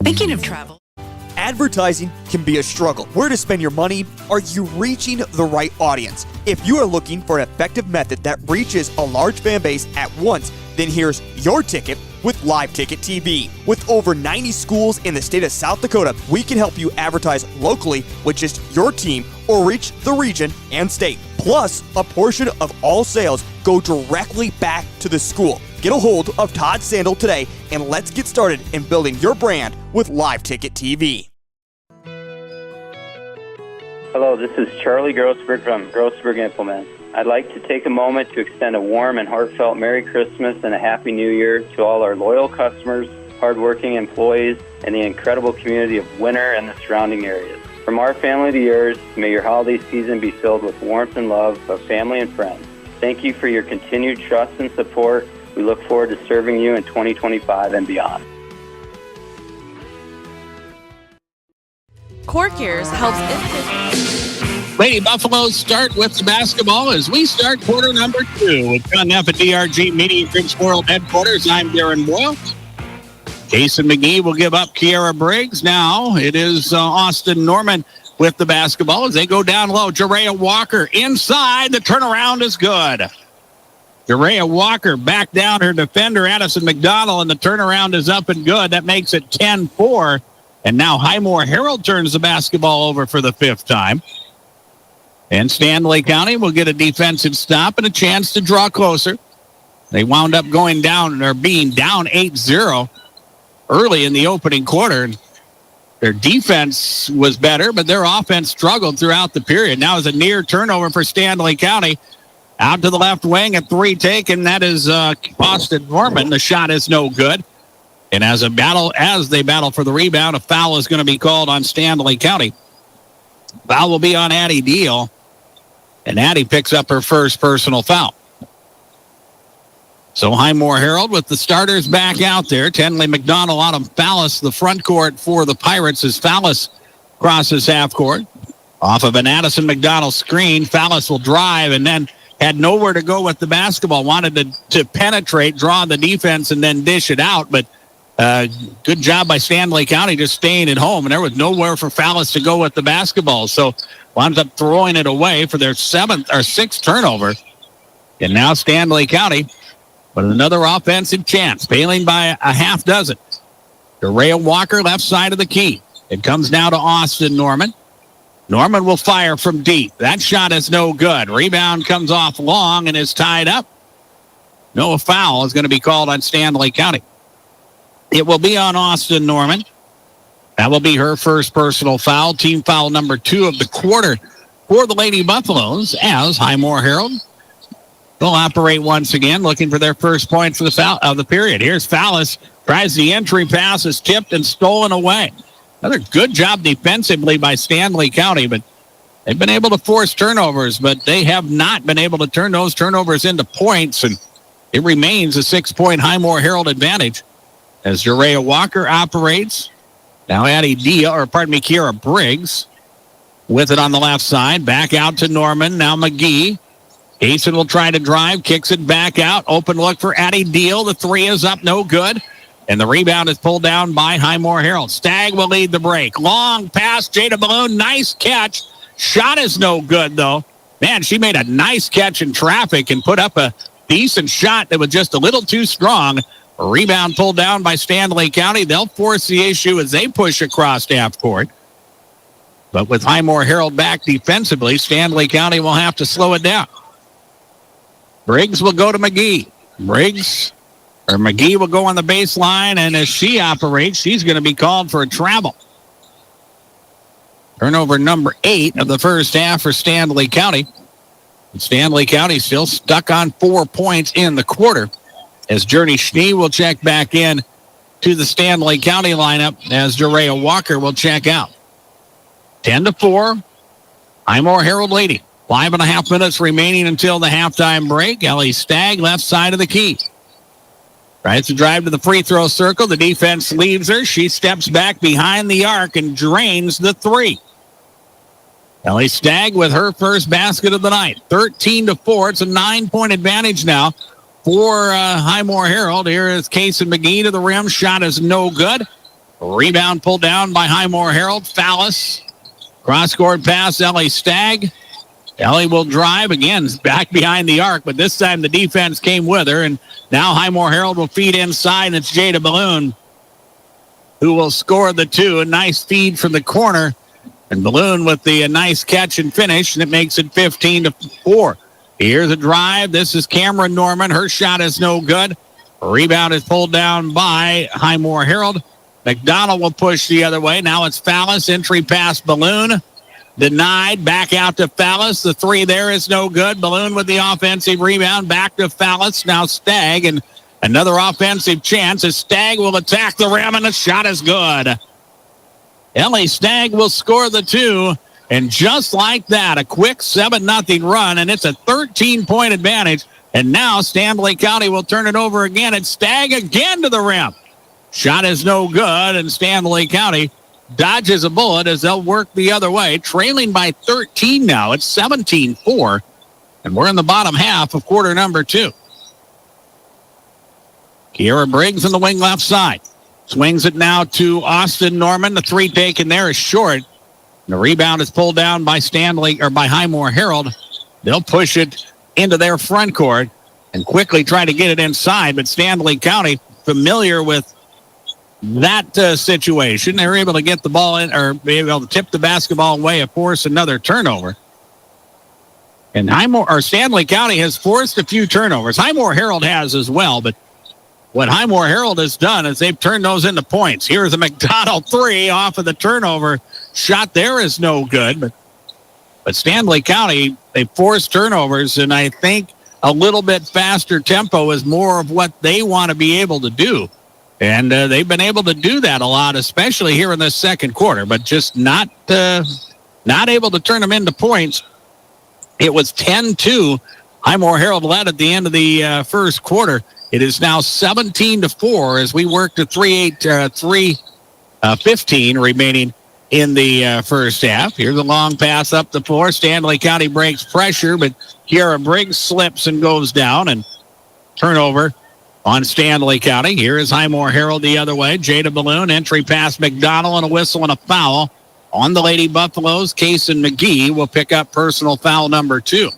[SPEAKER 3] Thinking of travel?
[SPEAKER 5] Advertising can be a struggle. Where to spend your money? Are you reaching the right audience? If you are looking for an effective method that reaches a large fan base at once, then here's your ticket with Live Ticket TV. With over 90 schools in the state of South Dakota, we can help you advertise locally with just your team or reach the region and state. Plus, a portion of all sales go directly back to the school. Get a hold of Todd Sandel today and let's get started in building your brand with Live Ticket TV.
[SPEAKER 1] Hello, this is Charlie Grossberg from Grossberg Implements. I'd like to take a moment to extend a warm and heartfelt Merry Christmas and a Happy New Year to all our loyal customers, hardworking employees, and the incredible community of Winter and the surrounding areas. From our family to yours, may your holiday season be filled with warmth and love of family and friends. Thank you for your continued trust and support. We look forward to serving you in 2025 and beyond.
[SPEAKER 2] Cork Ears helps
[SPEAKER 19] Lady Buffaloes start with the basketball as we start quarter number 2 with John Neff at DRG Media Groups World Headquarters. I'm Darren Boyle. Jason McGee will give up Kiera Briggs. Now it is Austin Norman with the basketball as they go down low. Jerea Walker inside. The turnaround is good. Jerea Walker back down her defender, Addison McDonald, and the turnaround is up and good. That makes it 10-4. And now Highmore-Harrold turns the basketball over for the 5th time. And Stanley County will get a defensive stop and a chance to draw closer. They wound up going down or being down 8-0 early in the opening quarter. Their defense was better, but their offense struggled throughout the period. Now is a near turnover for Stanley County. Out to the left wing, a 3 taken. That is Austin Norman. The shot is no good. And as they battle for the rebound, a foul is going to be called on Stanley County. Foul will be on Addie Deal. And Addie picks up her first personal foul. So Highmore-Harrold with the starters back out there. Tenley, McDonald, Autumn Fallis, the front court for the Pirates as Fallis crosses half court. Off of an Addison McDonald screen, Fallis will drive and then had nowhere to go with the basketball. Wanted to penetrate, draw the defense, and then dish it out. But good job by Stanley County just staying at home. And there was nowhere for Fallis to go with the basketball. So winds up throwing it away for their 6th turnover. And now Stanley County with another offensive chance, failing by a half dozen. Jerea Walker, left side of the key. It comes now to Austin Norman. Norman will fire from deep. That shot is no good. Rebound comes off long and is tied up. No foul is going to be called on Stanley County. It will be on Austin Norman. That will be her first personal foul. Team foul number 2 of the quarter for the Lady Buffaloes, as Highmore-Harrold will operate once again, looking for their first point for the foul of the period. Here's Fallis. Tries the entry pass, is tipped and stolen away. Another good job defensively by Stanley County, but they've been able to force turnovers, but they have not been able to turn those turnovers into points, and it remains a 6-point Highmore-Harrold advantage as Jerea Walker operates. Now Kiara Briggs with it on the left side. Back out to Norman. Now McGee. Asen will try to drive, kicks it back out. Open look for Addie Deal. The 3 is up, no good. And the rebound is pulled down by Highmore-Harrold. Stagg will lead the break. Long pass, Jada Balloon. Nice catch. Shot is no good, though. Man, she made a nice catch in traffic and put up a decent shot that was just a little too strong. A rebound pulled down by Stanley County. They'll force the issue as they push across half court. But with Highmore-Harrold back defensively, Stanley County will have to slow it down. Briggs will go to McGee. McGee will go on the baseline, and as she operates, she's going to be called for a travel. Turnover number 8 of the first half for Stanley County. And Stanley County still stuck on 4 points in the quarter, as Journey Schnee will check back in to the Stanley County lineup as Jerea Walker will check out. 10-4, Highmore-Harrold leading. 5.5 minutes remaining until the halftime break. Ellie Stagg, left side of the key. Tries to drive to the free throw circle. The defense leaves her. She steps back behind the arc and drains the 3. Ellie Stagg with her first basket of the night. 13-4. It's a 9-point advantage now for Highmore-Harrold. Here is Casey McGee to the rim. Shot is no good. Rebound pulled down by Highmore-Harrold. Fallis. Cross-court pass, Ellie Stagg. Ellie will drive again, back behind the arc, but this time the defense came with her, and now Highmore-Harrold will feed inside, and it's Jada Balloon who will score the 2. A nice feed from the corner, and Balloon with the nice catch and finish, and it makes it 15-4. Here's a drive. This is Cameron Norman. Her shot is no good. Rebound is pulled down by Highmore-Harrold. McDonald will push the other way. Now it's Fallis. Entry pass Balloon. Denied. Back out to Fallis. The 3 there is no good. Balloon with the offensive rebound. Back to Fallis. Now Stagg. And another offensive chance as Stagg will attack the rim, and the shot is good. Ellie Stagg will score the 2. And just like that, a quick 7-0 run, and it's a 13-point advantage. And now Stanley County will turn it over again. It's Stagg again to the rim. Shot is no good, and Stanley County dodges a bullet as they'll work the other way. Trailing by 13 now. It's 17-4, and we're in the bottom half of quarter number 2. Kiara Briggs in the wing left side. Swings it now to Austin Norman. The 3 taken there is short. The rebound is pulled down by Highmore-Harrold. They'll push it into their front court and quickly try to get it inside, but Stanley County familiar with that situation. They're able to get the ball in, or be able to tip the basketball away and force another turnover. And Stanley County has forced a few turnovers. Highmore-Harrold has as well, but what Highmore-Harrold has done is they've turned those into points. Here's a McDonald 3 off of the turnover. Shot there is no good, but Stanley County, they forced turnovers, and I think a little bit faster tempo is more of what they want to be able to do. And they've been able to do that a lot, especially here in this second quarter, but just not able to turn them into points. It was 10-2. Highmore-Harrold led at the end of the first quarter. It is now 17-4 as we work to 3:15 remaining in the first half. Here's a long pass up the floor. Stanley County breaks pressure, but Kiara Briggs slips and goes down, and turnover on Stanley County. Here is Highmore-Harrold the other way. Jada Balloon, entry pass McDonald, and a whistle and a foul on the Lady Buffaloes. Kaysen McGee will pick up personal foul number 2.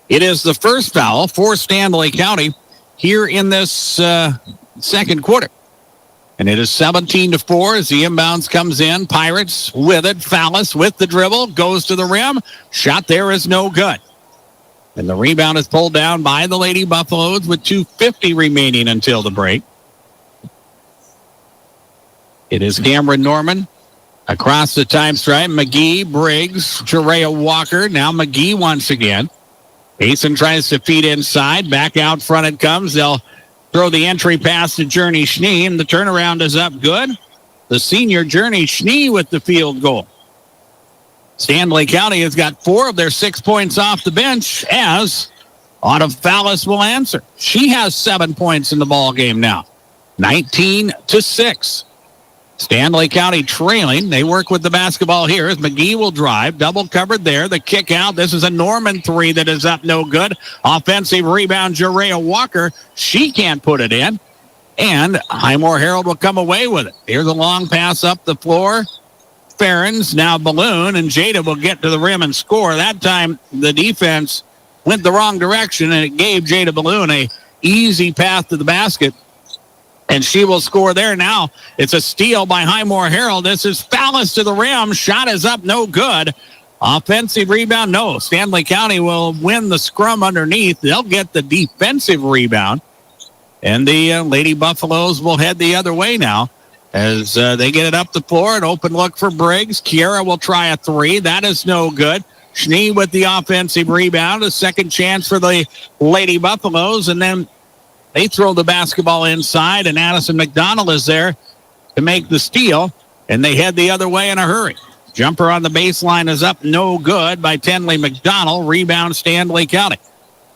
[SPEAKER 19] It is the first foul for Stanley County here in this second quarter. And it is 17-4 as the inbounds comes in. Pirates with it. Fallis with the dribble. Goes to the rim. Shot there is no good. And the rebound is pulled down by the Lady Buffaloes with 2:50 remaining until the break. It is Cameron Norman across the time stripe. McGee, Briggs, Jerea Walker. Now McGee once again. Mason tries to feed inside. Back out front it comes. They'll throw the entry pass to Journey Schnee, and the turnaround is up good. The senior Journey Schnee with the field goal. Stanley County has got 4 of their 6 points off the bench as Autumn Fallis will answer. She has 7 points in the ball game now. 19-6. Stanley County trailing. They work with the basketball here as McGee will drive. Double covered there. The kick out. This is a Norman 3 that is up no good. Offensive rebound, Jerea Walker. She can't put it in. And Highmore-Harrold will come away with it. Here's a long pass up the floor. Ferens, now Balloon, and Jada will get to the rim and score. That time the defense went the wrong direction, and it gave Jada Balloon a easy path to the basket. And she will score there now. It's a steal by Highmore-Harrold. This is Fallis to the rim. Shot is up, no good. Offensive rebound, no. Stanley County will win the scrum underneath. They'll get the defensive rebound. And the Lady Buffaloes will head the other way now as they get it up the floor. An open look for Briggs. Kiera will try a 3. That is no good. Schnee with the offensive rebound. A second chance for the Lady Buffaloes. And then they throw the basketball inside, and Addison McDonald is there to make the steal, and they head the other way in a hurry. Jumper on the baseline is up, no good by Tenley McDonald. Rebound, Stanley County.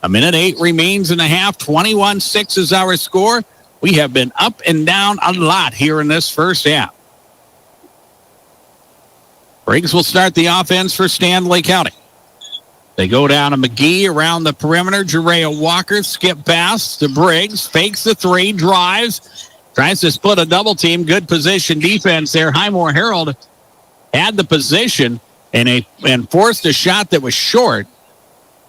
[SPEAKER 19] 1:08 remains in the half. 21-6 is our score. We have been up and down a lot here in this first half. Briggs will start the offense for Stanley County. They go down to McGee around the perimeter. Jerea Walker, skip pass to Briggs. Fakes the 3, drives. Tries to split a double team. Good position defense there. Highmore-Harrold had the position and forced a shot that was short.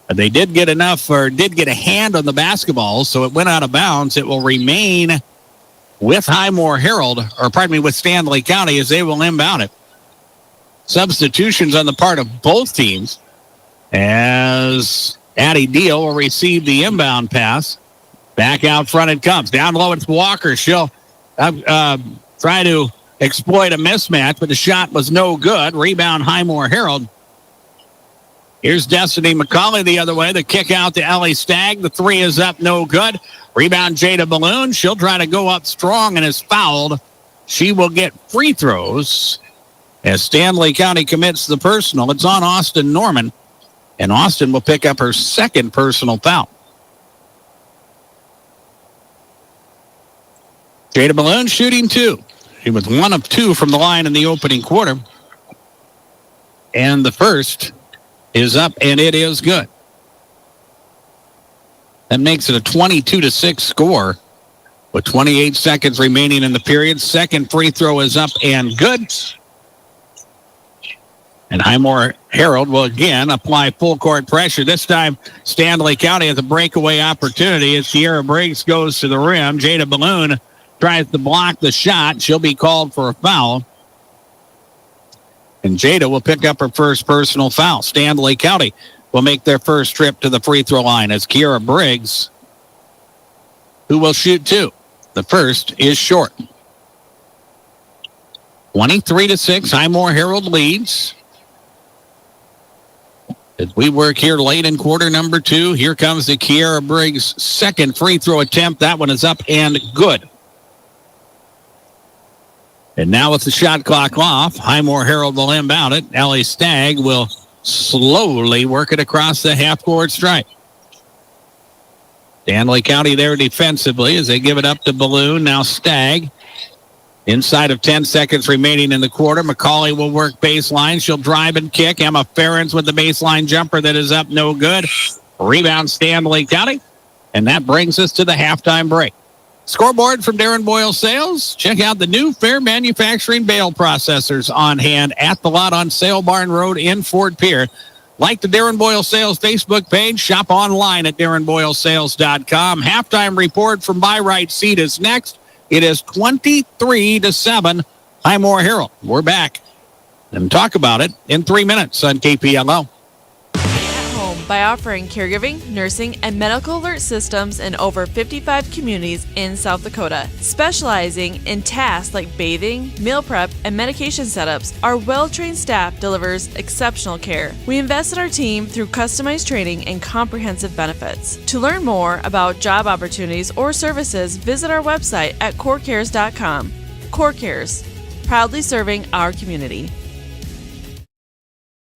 [SPEAKER 19] But they did get enough, or did get a hand on the basketball, so it went out of bounds. It will remain with Highmore-Harrold, or pardon me, with Stanley County as they will inbound it. Substitutions on the part of both teams, as Addie Deal will receive the inbound pass. Back out front it comes. Down low it's Walker. She'll try to exploit a mismatch, but the shot was no good. Rebound Highmore-Harrold. Here's Destiny McCauley the other way. The kick out to Ellie Stagg. The 3 is up, no good. Rebound Jada Balloon. She'll try to go up strong and is fouled. She will get free throws as Stanley County commits the personal. It's on Austin Norman. And Austin will pick up her second personal foul. Jada Balloon shooting 2. She was 1 of 2 from the line in the opening quarter. And the first is up, and it is good. That makes it a 22-6 score with 28 seconds remaining in the period. Second free throw is up and good. And Highmore-Harrold will again apply full court pressure. This time, Stanley County has a breakaway opportunity as Kiera Briggs goes to the rim. Jada Balloon tries to block the shot. She'll be called for a foul. And Jada will pick up her first personal foul. Stanley County will make their first trip to the free throw line as Kiera Briggs, who will shoot 2. The first is short. 23-6, Highmore-Harrold leads. As we work here late in quarter number 2, here comes the Kiera Briggs second free throw attempt. That one is up and good. And now with the shot clock off, Highmore-Harrold will inbound it. Ellie Stagg will slowly work it across the half-court stripe. Stanley County there defensively as they give it up to Balloon. Now Stagg. Inside of 10 seconds remaining in the quarter, McCauley will work baseline. She'll drive and kick. Emma Ferens with the baseline jumper that is up no good. Rebound Stanley County. And that brings us to the halftime break. Scoreboard from Darren Boyle Sales. Check out the new Fair Manufacturing bale processors on hand at the lot on Sale Barn Road in Fort Pierre. Like the Darren Boyle Sales Facebook page. Shop online at darrenboylesales.com. Halftime report from Buy Right Seat is next. It is 23-7, Highmore-Harrold. We're back and talk about it in 3 minutes on KPLO.
[SPEAKER 2] By offering caregiving, nursing, and medical alert systems in over 55 communities in South Dakota. Specializing in tasks like bathing, meal prep, and medication setups, our well-trained staff delivers exceptional care. We invest in our team through customized training and comprehensive benefits. To learn more about job opportunities or services, visit our website at corecares.com. Core Cares, proudly serving our community.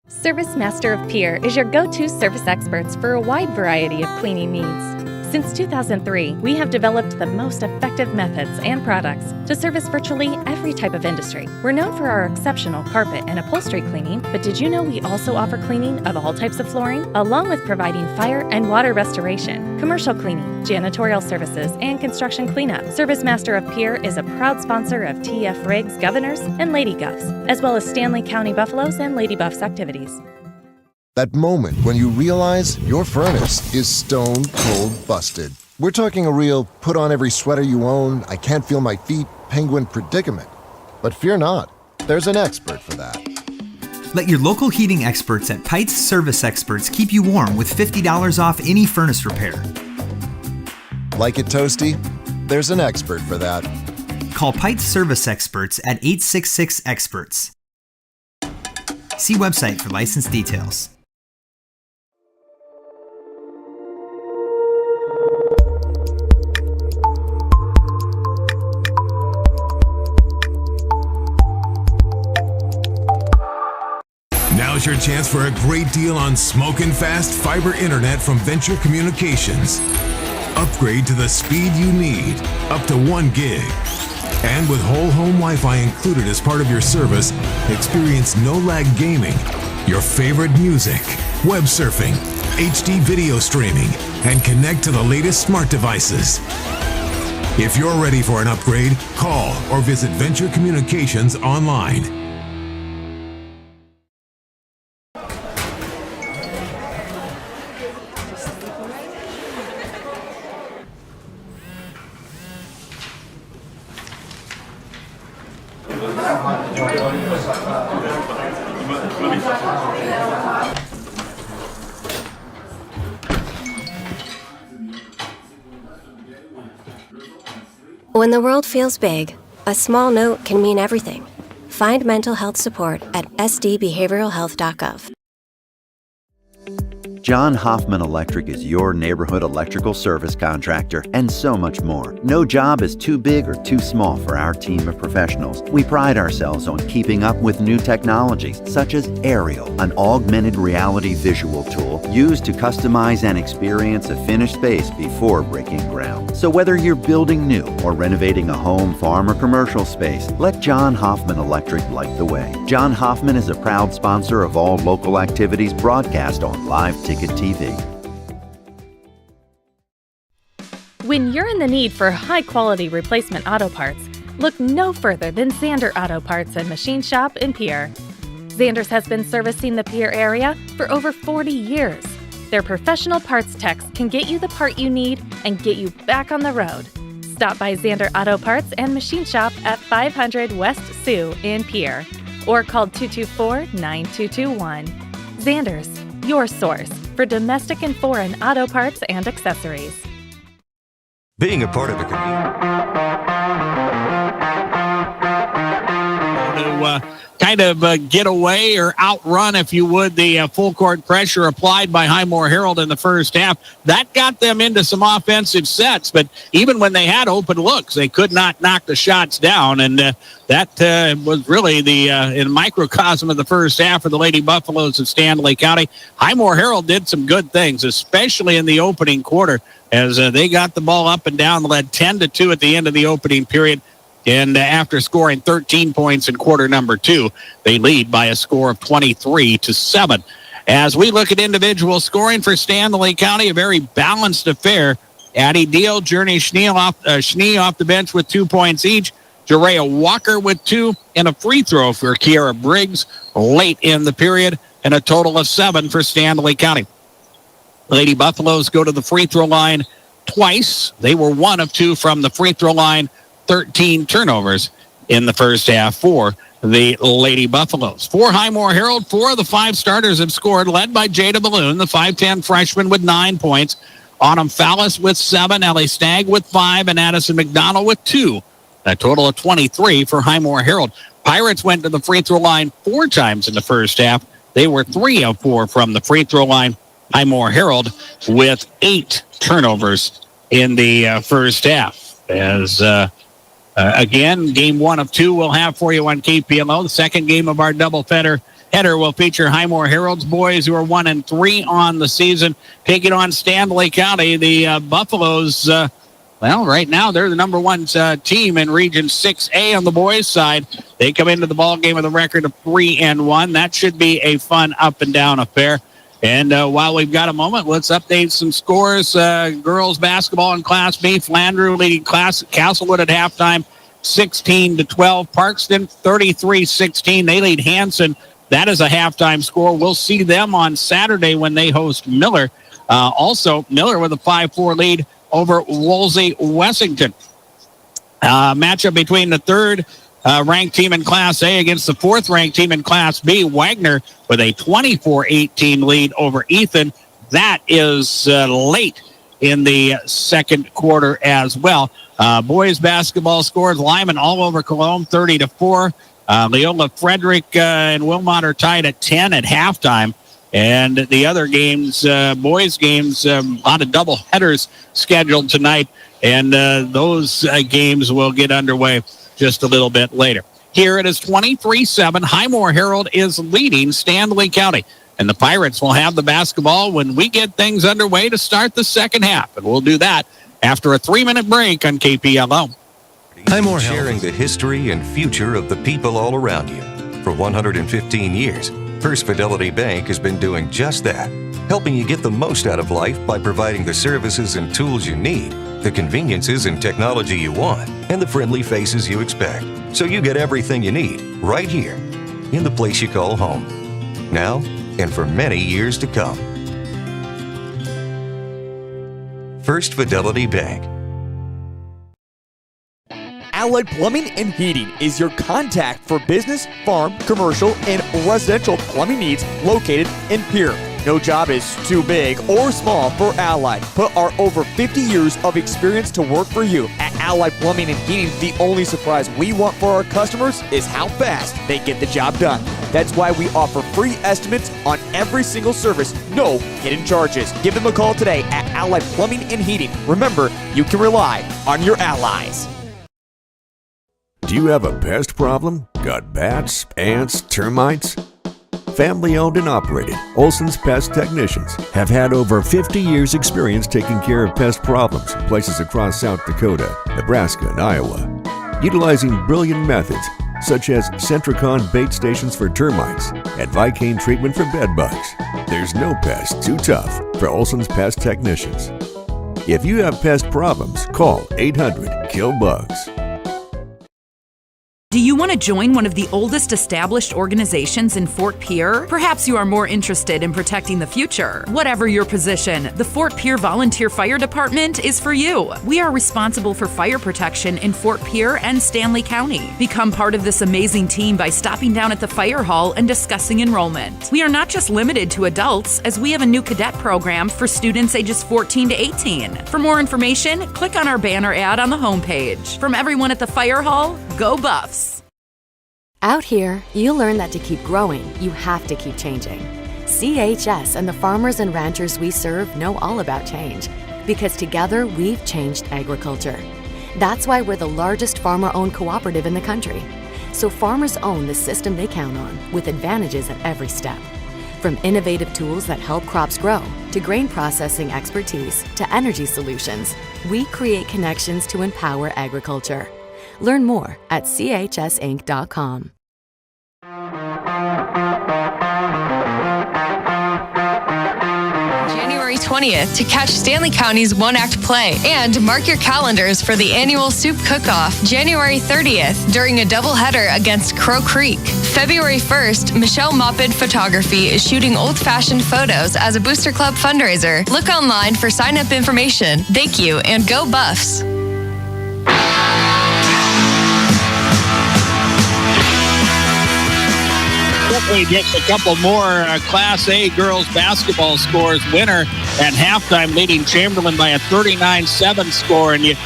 [SPEAKER 4] Service Master of Pier is your go-to service experts for a wide variety of cleaning needs. Since 2003, we have developed the most effective methods and products to service virtually every type of industry. We're known for our exceptional carpet and upholstery cleaning, but did you know we also offer cleaning of all types of flooring, along with providing fire and water restoration, commercial cleaning, janitorial services, and construction cleanup? Service Master of Pier is a proud sponsor of TF Riggs Governors and Lady Guffs, as well as Stanley County Buffaloes and Lady Buffs activities.
[SPEAKER 8] That moment when you realize your furnace is stone cold busted. We're talking a real put on every sweater you own, I can't feel my feet, penguin predicament. But fear not, there's an expert for that.
[SPEAKER 24] Let your local heating experts at Pites Service Experts keep you warm with $50 off any furnace repair.
[SPEAKER 8] Like it toasty? There's an expert for that.
[SPEAKER 24] Call Pites Service Experts at 866-EXPERTS. See website for license details.
[SPEAKER 25] Now's your chance for a great deal on smoking fast fiber internet from Venture Communications. Upgrade to the speed you need, up to 1 gig. And with whole home Wi-Fi included as part of your service, experience no-lag gaming, your favorite music, web surfing, HD video streaming, and connect to the latest smart devices. If you're ready for an upgrade, call or visit Venture Communications online.
[SPEAKER 26] When the world feels big, a small note can mean everything. Find mental health support at sdbehavioralhealth.gov.
[SPEAKER 27] John Hoffman Electric is your neighborhood electrical service contractor and so much more. No job is too big or too small for our team of professionals. We pride ourselves on keeping up with new technologies such as Aerial, an augmented reality visual tool used to customize and experience a finished space before breaking ground. So whether you're building new or renovating a home, farm, or commercial space, let John Hoffman Electric light the way. John Hoffman is a proud sponsor of all local activities broadcast on Live Ticket TV.
[SPEAKER 4] When you're in the need for high-quality replacement auto parts, look no further than Zander Auto Parts and Machine Shop in Pierre. Zander's has been servicing the Pierre area for over 40 years. Their professional parts techs can get you the part you need and get you back on the road. Stop by Zander Auto Parts and Machine Shop at 500 West Sioux in Pierre or call 224-9221. Zander's, your source for domestic and foreign auto parts and accessories.
[SPEAKER 28] Being a part of a
[SPEAKER 19] kind of get away or outrun, if you would, the full court pressure applied by Highmore-Harrold in the first half. That got them into some offensive sets, but even when they had open looks, they could not knock the shots down, and that was really the in microcosm of the first half for the Lady Buffaloes of Stanley County. Highmore-Harrold did some good things, especially in the opening quarter, as they got the ball up and down, led 10-2 at the end of the opening period. And after scoring 13 points in quarter number 2, they lead by a score of 23-7. As we look at individual scoring for Stanley County, a very balanced affair. Addie Deal, Journey Schnee off the bench with 2 points each. Jerea Walker with 2, and a free throw for Kiara Briggs late in the period, and a total of 7 for Stanley County. Lady Buffaloes go to the free throw line twice. They were 1 of 2 from the free throw line. 13 turnovers in the first half for the Lady Buffaloes. For Highmore-Harrold, 4 of the 5 starters have scored, led by Jada Balloon, the 5'10 freshman with 9 points. Autumn Fallis with 7, Ellie Stagg with 5, and Addison McDonald with 2. A total of 23 for Highmore-Harrold. Pirates went to the free throw line 4 times in the first half. They were 3 of 4 from the free throw line. Highmore-Harrold with 8 turnovers in the first half. As again, game 1 of 2 we'll have for you on KPLO. The second game of our double header will feature Highmore-Harrold's boys, who are 1-3 on the season, taking on Stanley County. The Buffaloes, right now they're the number 1 team in Region 6A on the boys' side. They come into the ball game with a record of 3-1. That should be a fun up and down affair. And while we've got a moment, let's update some scores. Girls basketball in Class B, Flandreau leading Castlewood at halftime, 16-12. Parkston, 33-16. They lead Hanson. That is a halftime score. We'll see them on Saturday when they host Miller. Also, Miller with a 5-4 lead over Wolsey-Wessington. Matchup between the third ranked team in Class A against the 4th ranked team in Class B. Wagner with a 24-18 lead over Ethan. That is late in the second quarter as well. Boys basketball scores, Lyman all over Cologne, 30-4. Leola Frederick and Wilmot are tied at 10 at halftime. And the other games, boys games, a lot of double headers scheduled tonight. And those games will get underway just a little bit later. Here it is 23-7. Highmore-Harrold is leading Stanley County. And the Pirates will have the basketball when we get things underway to start the second half. And we'll do that after a 3-minute break on KPLO.
[SPEAKER 28] Highmore-Harrold, sharing the history and future of the people all around you. For 115 years, First Fidelity Bank has been doing just that, helping you get the most out of life by providing the services and tools you need, the conveniences and technology you want, and the friendly faces you expect. So you get everything you need right here in the place you call home. Now and for many years to come. First Fidelity Bank.
[SPEAKER 5] Allied Plumbing and Heating is your contact for business, farm, commercial, and residential plumbing needs located in Pierre. No job is too big or small for Allied. Put our over 50 years of experience to work for you. At Allied Plumbing and Heating, the only surprise we want for our customers is how fast they get the job done. That's why we offer free estimates on every single service, no hidden charges. Give them a call today at Allied Plumbing and Heating. Remember, you can rely on your allies.
[SPEAKER 9] Do you have a pest problem? Got bats, ants, termites? Family owned and operated, Olson's Pest Technicians have had over 50 years experience taking care of pest problems in places across South Dakota, Nebraska, and Iowa. Utilizing brilliant methods such as Centricon bait stations for termites and Vicane treatment for bed bugs. There's no pest too tough for Olson's Pest Technicians. If you have pest problems, call 800-KILL-BUGS.
[SPEAKER 3] Do you want to join one of the oldest established organizations in Fort Pierre? Perhaps you are more interested in protecting the future. Whatever your position, the Fort Pierre Volunteer Fire Department is for you. We are responsible for fire protection in Fort Pierre and Stanley County. Become part of this amazing team by stopping down at the fire hall and discussing enrollment. We are not just limited to adults, as we have a new cadet program for students ages 14 to 18. For more information, click on our banner ad on the homepage. From everyone at the fire hall, go Buffs!
[SPEAKER 10] Out here, you'll learn that to keep growing, you have to keep changing. CHS and the farmers and ranchers we serve know all about change, because together we've changed agriculture. That's why we're the largest farmer-owned cooperative in the country. So farmers own the system they count on, with advantages at every step. From innovative tools that help crops grow, to grain processing expertise, to energy solutions, we create connections to empower agriculture. Learn more at chsinc.com.
[SPEAKER 11] January 20th to catch Stanley County's one-act play, and mark your calendars for the annual Soup Cook-Off January 30th during a doubleheader against Crow Creek. February 1st, Michelle Moppid Photography is shooting old-fashioned photos as a Booster Club fundraiser. Look online for sign-up information. Thank you, and go Buffs!
[SPEAKER 19] Quickly, just a couple more Class A girls basketball scores. Winner at halftime leading Chamberlain by a 39-7 score. And you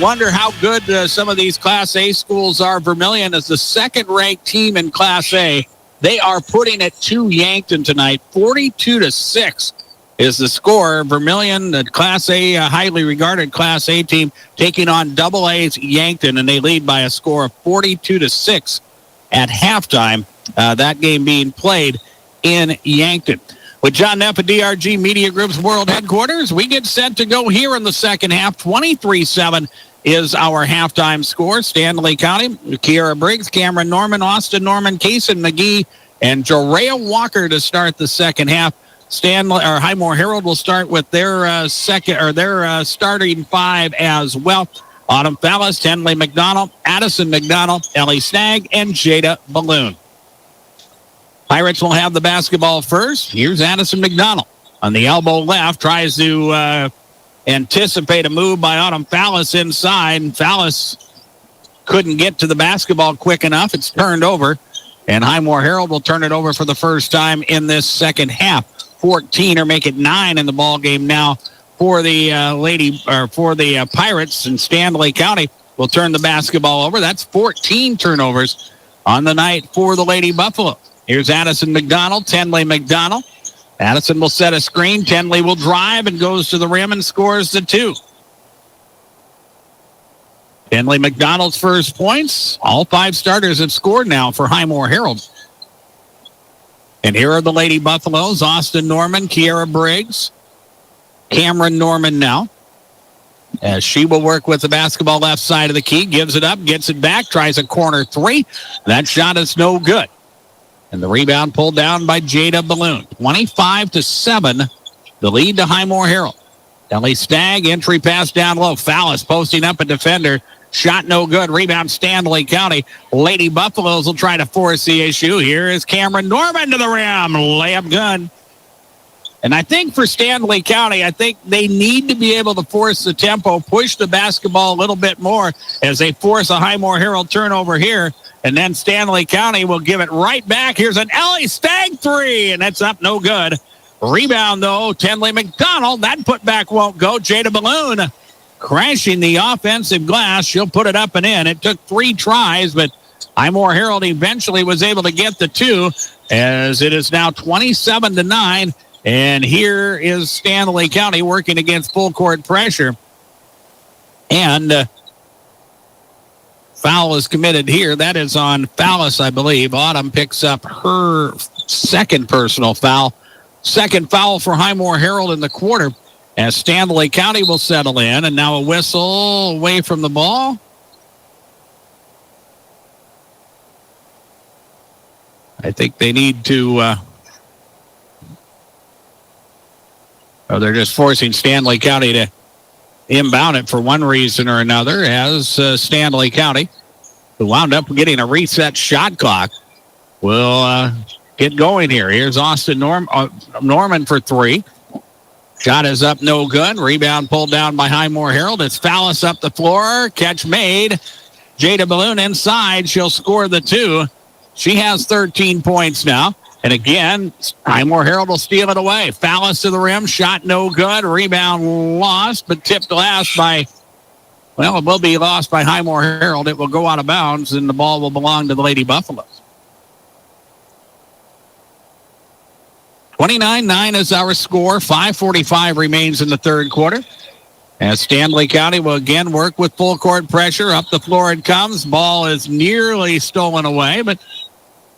[SPEAKER 19] wonder how good some of these Class A schools are. Vermilion is the second-ranked team in Class A. They are putting it to Yankton tonight. 42-6 is the score. Vermilion, the Class A, highly regarded Class A team, taking on Double A's Yankton, and they lead by a score of 42-6 at halftime. That game being played in Yankton. With John Neff at DRG Media Group's World Headquarters, we get set to go here in the second half. 23-7 is our halftime score. Stanley County, Kiara Briggs, Cameron Norman, Austin Norman, Kason McGee, and Jorea Walker to start the second half. Highmore-Harrold will start with their starting five as well. Autumn Fallis, Tenley McDonald, Addison McDonald, Ellie Stagg, and Jada Balloon. Pirates will have the basketball first. Here's Addison McDonald on the elbow left, tries to anticipate a move by Autumn Fallis inside, and Fallis couldn't get to the basketball quick enough. It's turned over, and Highmore-Harrold will turn it over for the first time in this second half. 14 or make it 9 in the ball game now for the Pirates, and Stanley County will turn the basketball over. That's 14 turnovers on the night for the Lady Buffalo. Here's Addison McDonald, Tenley McDonald. Addison will set a screen. Tenley will drive and goes to the rim and scores the 2. Tenley McDonald's first points. All 5 starters have scored now for Highmore-Harrold. And here are the Lady Buffaloes: Austin Norman, Kiara Briggs, Cameron Norman now, as she will work with the basketball left side of the key, gives it up, gets it back, tries a corner 3. That shot is no good. And the rebound pulled down by Jada Balloon. 25-7, the lead to Highmore-Harrold. Ellie Stagg, entry pass down low. Fallis posting up a defender. Shot no good. Rebound Stanley County. Lady Buffaloes will try to force the issue. Here is Cameron Norman to the rim. Layup good. And I think for Stanley County, I think they need to be able to force the tempo, push the basketball a little bit more as they force a Highmore-Harrold turnover here. And then Stanley County will give it right back. Here's an Ellie Stagg 3, and that's up no good. Rebound, though, Tenley McDonald. That putback won't go. Jada Balloon crashing the offensive glass. She'll put it up and in. It took 3 tries, but Highmore-Harrold eventually was able to get the 2, as it is now 27-9. And here is Stanley County working against full court pressure. And foul is committed here. That is on Fallis, I believe. Autumn picks up her second personal foul. Second foul for Highmore-Harrold in the quarter, as Stanley County will settle in. And now a whistle away from the ball. I think they need to... they're just forcing Stanley County to inbound it for one reason or another, as Stanley County, who wound up getting a reset shot clock, will get going here. Here's Austin Norman for 3. Shot is up, no good. Rebound pulled down by Highmore-Harrold. It's Fallis up the floor. Catch made. Jada Balloon inside. She'll score the 2. She has 13 points now. And again, Highmore-Harrold will steal it away. Fallis to the rim. Shot no good. Rebound lost, but tipped last by, well, it will be lost by Highmore-Harrold. It will go out of bounds, and the ball will belong to the Lady Buffaloes. 29-9 is our score. 5:45 remains in the third quarter, as Stanley County will again work with full court pressure. Up the floor it comes. Ball is nearly stolen away, but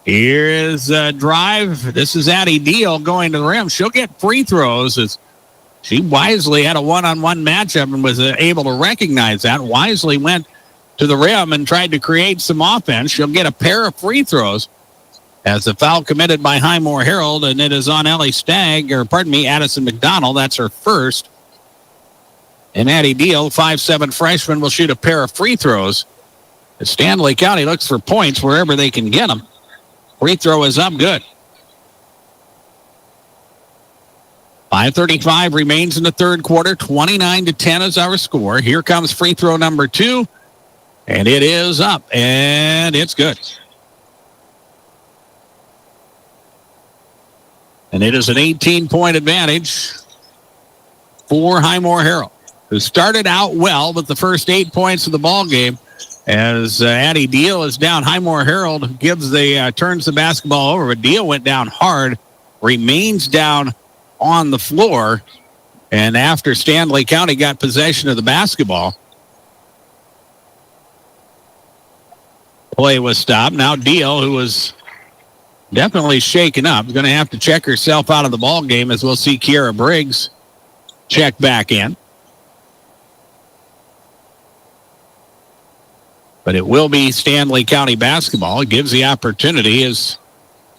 [SPEAKER 19] here is a drive. This is Addie Deal going to the rim. She'll get free throws, as she wisely had a one-on-one matchup and was able to recognize that. Wisely went to the rim and tried to create some offense. She'll get a pair of free throws, as the foul committed by Highmore-Harrold, and it is on Addison McDonald. That's her first. And Addie Deal, 5'7" freshman, will shoot a pair of free throws. Stanley County looks for points wherever they can get them. Free throw is up, good. 5:35 remains in the third quarter. 29-10 is our score. Here comes free throw number 2, and it is up, and it's good. And it is an 18-point advantage for Highmore-Harrold, who started out well with the first 8 points of the ball game. As Addie Deal is down, Highmore-Harrold turns the basketball over, but Deal went down hard, remains down on the floor, and after Stanley County got possession of the basketball, play was stopped. Now Deal, who was definitely shaken up, is going to have to check herself out of the ball game, as we'll see Kiera Briggs check back in. But it will be Stanley County basketball. It gives the opportunity as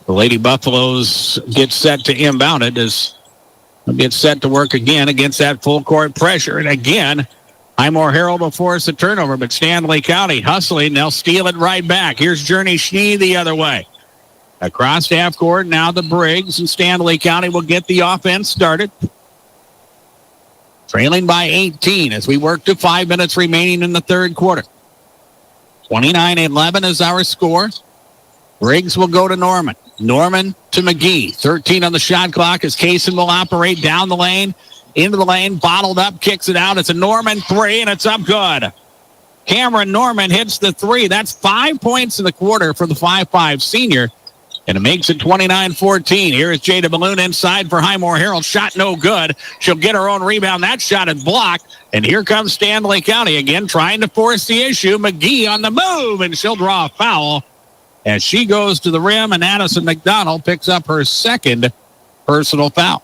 [SPEAKER 19] the Lady Buffaloes get set to inbound it, as they'll get set to work again against that full court pressure. And again, Highmore-Harrold will force a turnover, but Stanley County hustling. They'll steal it right back. Here's Journey Schnee the other way. Across half court, now the Briggs, and Stanley County will get the offense started. Trailing by 18 as we work to 5 minutes remaining in the third quarter. 29-11 is our score. Briggs will go to Norman. Norman to McGee. 13 on the shot clock as Kaysen will operate down the lane, into the lane, bottled up, kicks it out. It's a Norman three, and it's up good. Cameron Norman hits the three. That's 5 points in the quarter for the 5'5 senior, and it makes it 29-14. Here is Jada Balloon inside for Highmore-Harrold. Shot no good. She'll get her own rebound. That shot is blocked. And here comes Stanley County again trying to force the issue. McGee on the move, and she'll draw a foul as she goes to the rim, and Addison McDonald picks up her second personal foul.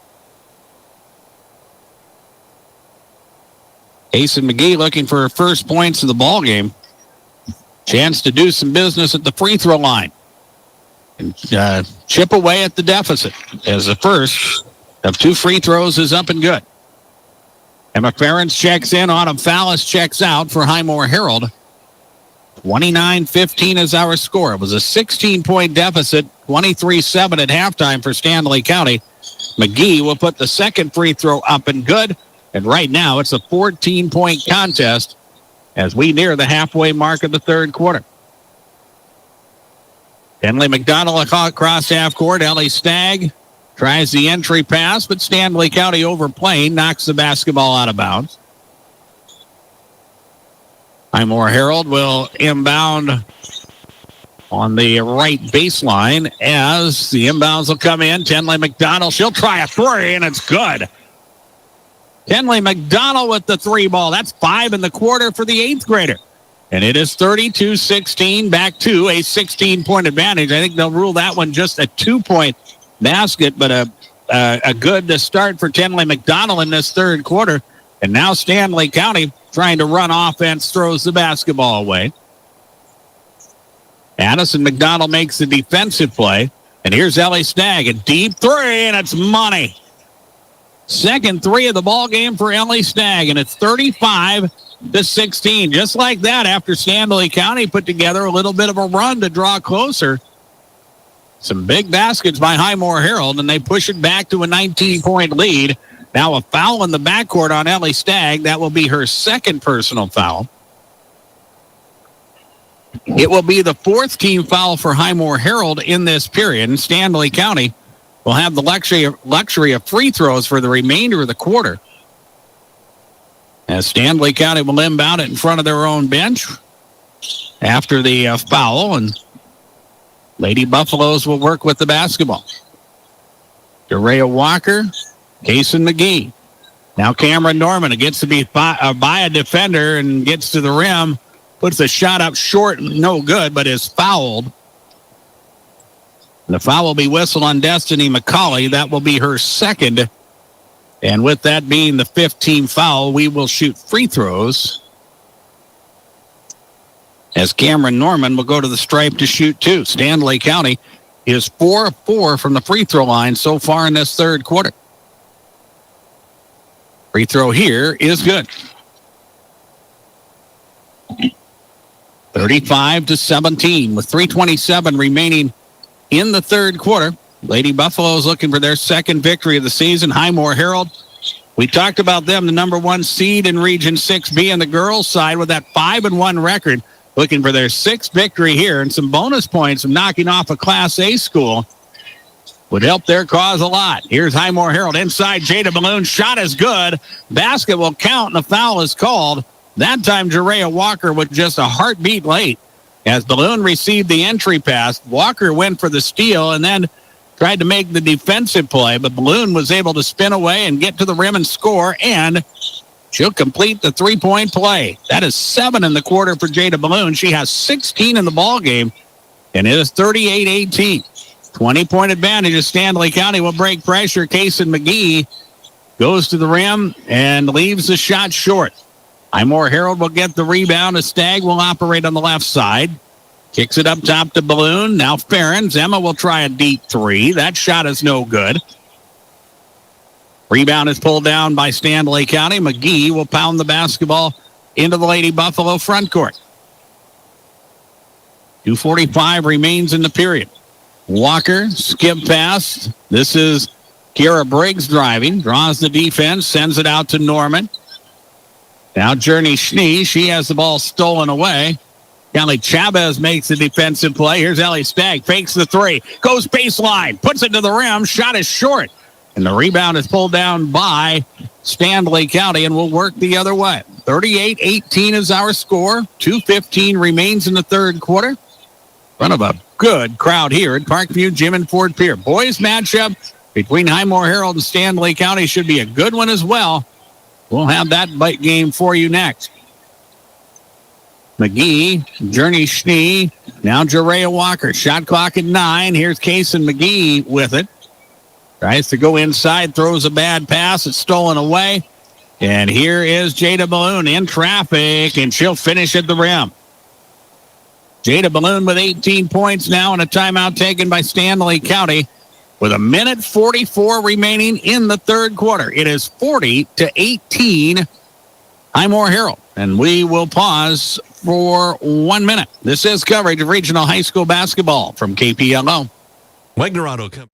[SPEAKER 19] Kaysen McGee looking for her first points of the ball game. Chance to do some business at the free throw line and chip away at the deficit, as the first of 2 free throws is up and good. Emma Ferentz checks in. Autumn Fallis checks out for Highmore-Harrold. 29-15 is our score. It was a 16-point deficit, 23-7 at halftime for Stanley County. McGee will put the second free throw up and good. And right now it's a 14-point contest as we near the halfway mark of the third quarter. Henley McDonald across half court. Ellie Stagg tries the entry pass, but Stanley County overplaying, knocks the basketball out of bounds. Highmore-Harrold will inbound on the right baseline as the inbounds will come in. Tenley McDonald, she'll try a three, and it's good. Tenley McDonald with the three ball. That's 5 in the quarter for the 8th grader. And it is 32-16, back to a 16-point advantage. I think they'll rule that one just a 2-point basket, but a good start for Tenley McDonald in this third quarter. And now Stanley County trying to run offense, throws the basketball away. Addison McDonald makes the defensive play. And here's Ellie Stagg, a deep three, and it's money. Second three of the ball game for Ellie Stagg, and it's 35-16. Just like that, after Stanley County put together a little bit of a run to draw closer. Some big baskets by Highmore-Harrold, and they push it back to a 19-point lead. Now a foul in the backcourt on Ellie Stagg. That will be her second personal foul. It will be the 4th team foul for Highmore-Harrold in this period, and Stanley County will have the luxury of free throws for the remainder of the quarter. As Stanley County will inbound it in front of their own bench after the foul, and Lady Buffaloes will work with the basketball. Derea Walker, Kaysen McGee. Now Cameron Norman, it gets to be by a defender and gets to the rim, puts the shot up short, no good, but is fouled. The foul will be whistled on Destiny McCauley. That will be her second. And with that being the 5th team foul, we will shoot free throws as Cameron Norman will go to the stripe to shoot 2. Stanley County is 4 of 4 from the free throw line so far in this third quarter. Free throw here is good. 35-17 with 3:27 remaining in the third quarter. Lady Buffaloes looking for their second victory of the season. Highmore-Harrold, we talked about them, the number 1 seed in Region 6B on the girls' side with that 5-1 record, looking for their 6th victory here and some bonus points from knocking off a Class A school would help their cause a lot. Here's Highmore-Harrold inside. Jada Balloon shot is good. Basket will count, and a foul is called. That time, Jerea Walker was just a heartbeat late. As Balloon received the entry pass, Walker went for the steal and then tried to make the defensive play, but Balloon was able to spin away and get to the rim and score, and she'll complete the three-point play. That is 7 in the quarter for Jada Balloon. She has 16 in the ball game, and it is 38-18. 20-point advantage as Stanley County will break pressure. Kason McGee goes to the rim and leaves the shot short. Highmore-Harrold will get the rebound. A Stagg will operate on the left side. Kicks it up top to Balloon. Now Ferens. Emma will try a deep three. That shot is no good. Rebound is pulled down by Stanley County. McGee will pound the basketball into the Lady Buffalo front court. 2:45 remains in the period. Walker, skip pass. This is Kiara Briggs driving. Draws the defense. Sends it out to Norman. Now Journey Schnee. She has the ball stolen away. Kelly Chavez makes the defensive play. Here's Ellie Stagg. Fakes the three. Goes baseline. Puts it to the rim. Shot is short. And the rebound is pulled down by Stanley County and will work the other way. 38-18 is our score. 2:15 remains in the third quarter. In front of a good crowd here at Parkview Gym in Fort Pierre. Boys matchup between Highmore-Harrold and Stanley County should be a good one as well. We'll have that bite game for you next. McGee, Journey Schnee, now Jerea Walker. Shot clock at 9. Here's Kason McGee with it. Tries to go inside, throws a bad pass. It's stolen away. And here is Jada Balloon in traffic, and she'll finish at the rim. Jada Balloon with 18 points now, and a timeout taken by Stanley County with 1:44 remaining in the third quarter. It is 40-18 Highmore-Harrold, and we will pause for 1 minute. This is coverage of regional high school basketball from KPLO.
[SPEAKER 22] Wagner Auto Company.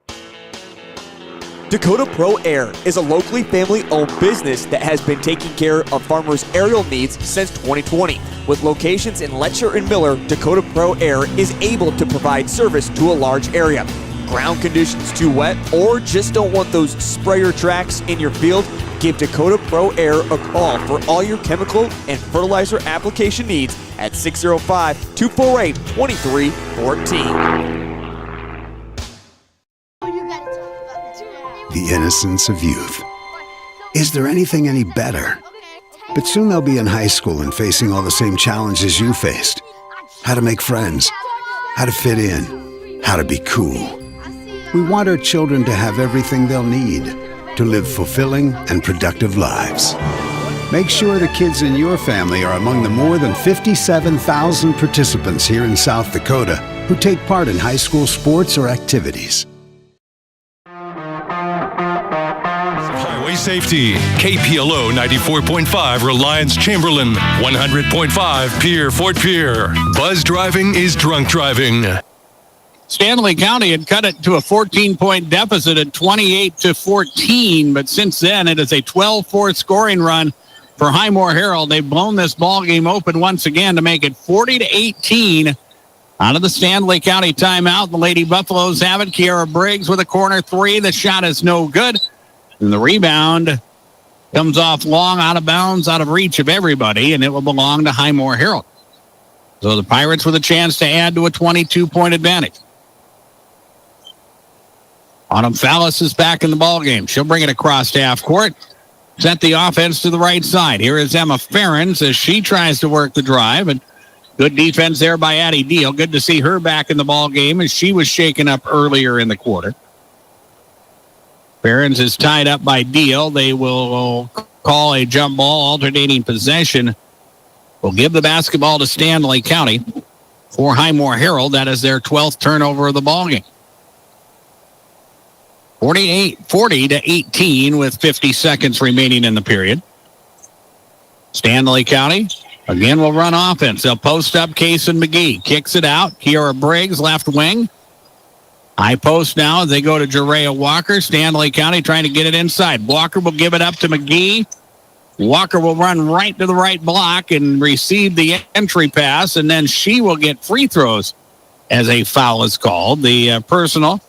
[SPEAKER 5] Dakota Pro Air is a locally family-owned business that has been taking care of farmers' aerial needs since 2020. With locations in Letcher and Miller, Dakota Pro Air is able to provide service to a large area. Ground conditions too wet, or just don't want those sprayer tracks in your field? Give Dakota Pro Air a call for all your chemical and fertilizer application needs at 605-248-2314.
[SPEAKER 6] The innocence of youth. Is there anything any better? But soon they'll be in high school and facing all the same challenges you faced. How to make friends, how to fit in, how to be cool. We want our children to have everything they'll need to live fulfilling and productive lives. Make sure the kids in your family are among the more than 57,000 participants here in South Dakota who take part in high school sports or activities.
[SPEAKER 12] Highway Safety, KPLO 94.5 Reliance Chamberlain, 100.5 Pierre Fort Pierre. Buzz driving is drunk driving.
[SPEAKER 19] Stanley County had cut it to a 14-point deficit at 28-14, but since then it is a 12-4 scoring run for Highmore-Harrold. They've blown this ball game open once again to make it 40-18 out of the Stanley County timeout. The Lady Buffaloes have it. Kiara Briggs with a corner three. The shot is no good. And the rebound comes off long, out of bounds, out of reach of everybody, and it will belong to Highmore-Harrold. So the Pirates with a chance to add to a 22-point advantage. Autumn Fallis is back in the ballgame. She'll bring it across half court. Set the offense to the right side. Here is Emma Ferens as she tries to work the drive. And good defense there by Addie Deal. Good to see her back in the ballgame as she was shaken up earlier in the quarter. Ferens is tied up by Deal. They will call a jump ball, alternating possession. Will give the basketball to Stanley County for Highmore-Harrold. That is their 12th turnover of the ballgame. 40-18 with 50 seconds remaining in the period. Stanley County again will run offense. They'll post up Kason McGee. Kicks it out. Kiara Briggs, left wing. High post now as they go to Jerea Walker. Stanley County trying to get it inside. Walker will give it up to McGee. Walker will run right to the right block and receive the entry pass, and then she will get free throws as a foul is called. The personal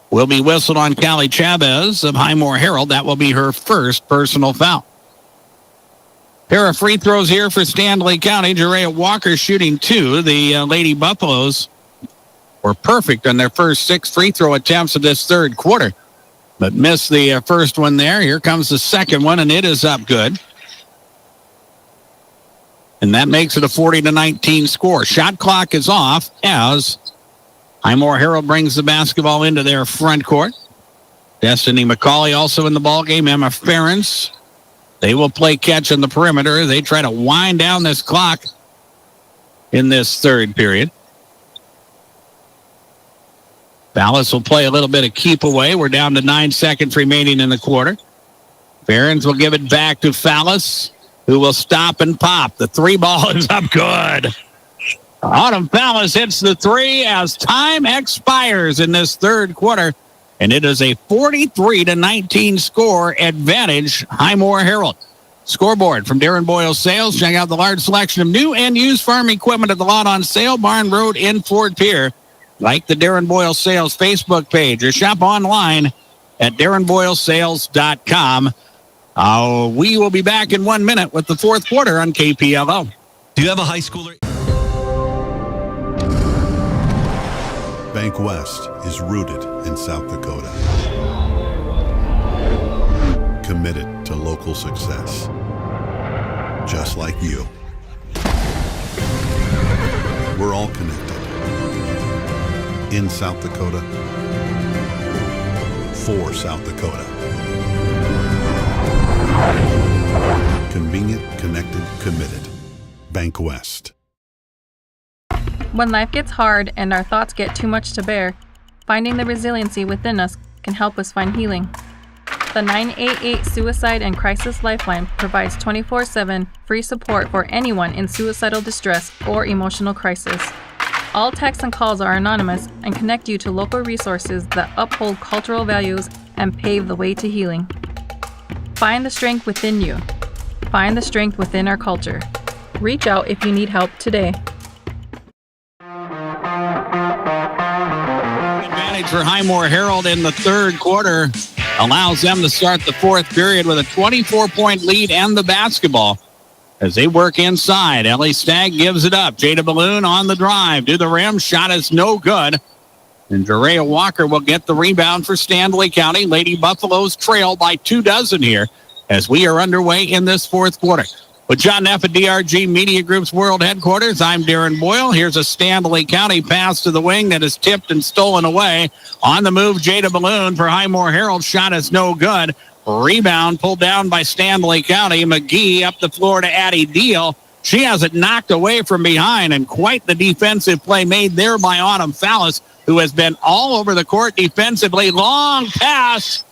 [SPEAKER 19] will be whistled on Callie Chavez of Highmore-Harrold. That will be her first personal foul. Pair of free throws here for Stanley County. Jerea Walker shooting 2. The Lady Buffaloes were perfect on their first 6 free throw attempts of this third quarter, but missed the first one there. Here comes the second one, and it is up good. And that makes it a 40-19 score. Shot clock is off as Highmore-Harrold brings the basketball into their front court. Destiny McCauley also in the ballgame. Emma Ferentz. They will play catch on the perimeter. They try to wind down this clock in this third period. Ballas will play a little bit of keep away. We're down to 9 seconds remaining in the quarter. Ferentz will give it back to Fallis, who will stop and pop. The 3 ball is up good. Autumn Fallis hits the 3 as time expires in this third quarter. And it is a 43-19 score advantage, Highmore-Harrold. Scoreboard from Darren Boyle Sales. Check out the large selection of new and used farm equipment at the lot on sale, Barn Road in Fort Pierre. Like the Darren Boyle Sales Facebook page or shop online at darrenboylesales.com. We will be back in 1 minute with the fourth quarter on KPLO.
[SPEAKER 22] Do you have a high schooler?
[SPEAKER 13] Bank West is rooted in South Dakota. Committed to local success. Just like you. We're all connected. In South Dakota. For South Dakota. Convenient, connected, committed. Bank West.
[SPEAKER 4] When life gets hard and our thoughts get too much to bear, finding the resiliency within us can help us find healing. The 988 Suicide and Crisis Lifeline provides 24/7 free support for anyone in suicidal distress or emotional crisis. All texts and calls are anonymous and connect you to local resources that uphold cultural values and pave the way to healing. Find the strength within you. Find the strength within our culture. Reach out if you need help today.
[SPEAKER 19] Advantage for Highmore-Harrold in the third quarter allows them to start the fourth period with a 24-point lead and the basketball as they work inside. Ellie Stagg gives it up. Jada Balloon on the drive to the rim. Shot is no good. And Jerea Walker will get the rebound for Stanley County. Lady Buffaloes trail by 24 here as we are underway in this fourth quarter. With John Neff at DRG Media Group's World Headquarters, I'm Darren Boyle. Here's a Stanley County pass to the wing that is tipped and stolen away. On the move, Jada Balloon for Highmore-Harrold. Shot is no good. Rebound pulled down by Stanley County. McGee up the floor to Addie Deal. She has it knocked away from behind, and quite the defensive play made there by Autumn Fallis, who has been all over the court defensively. Long pass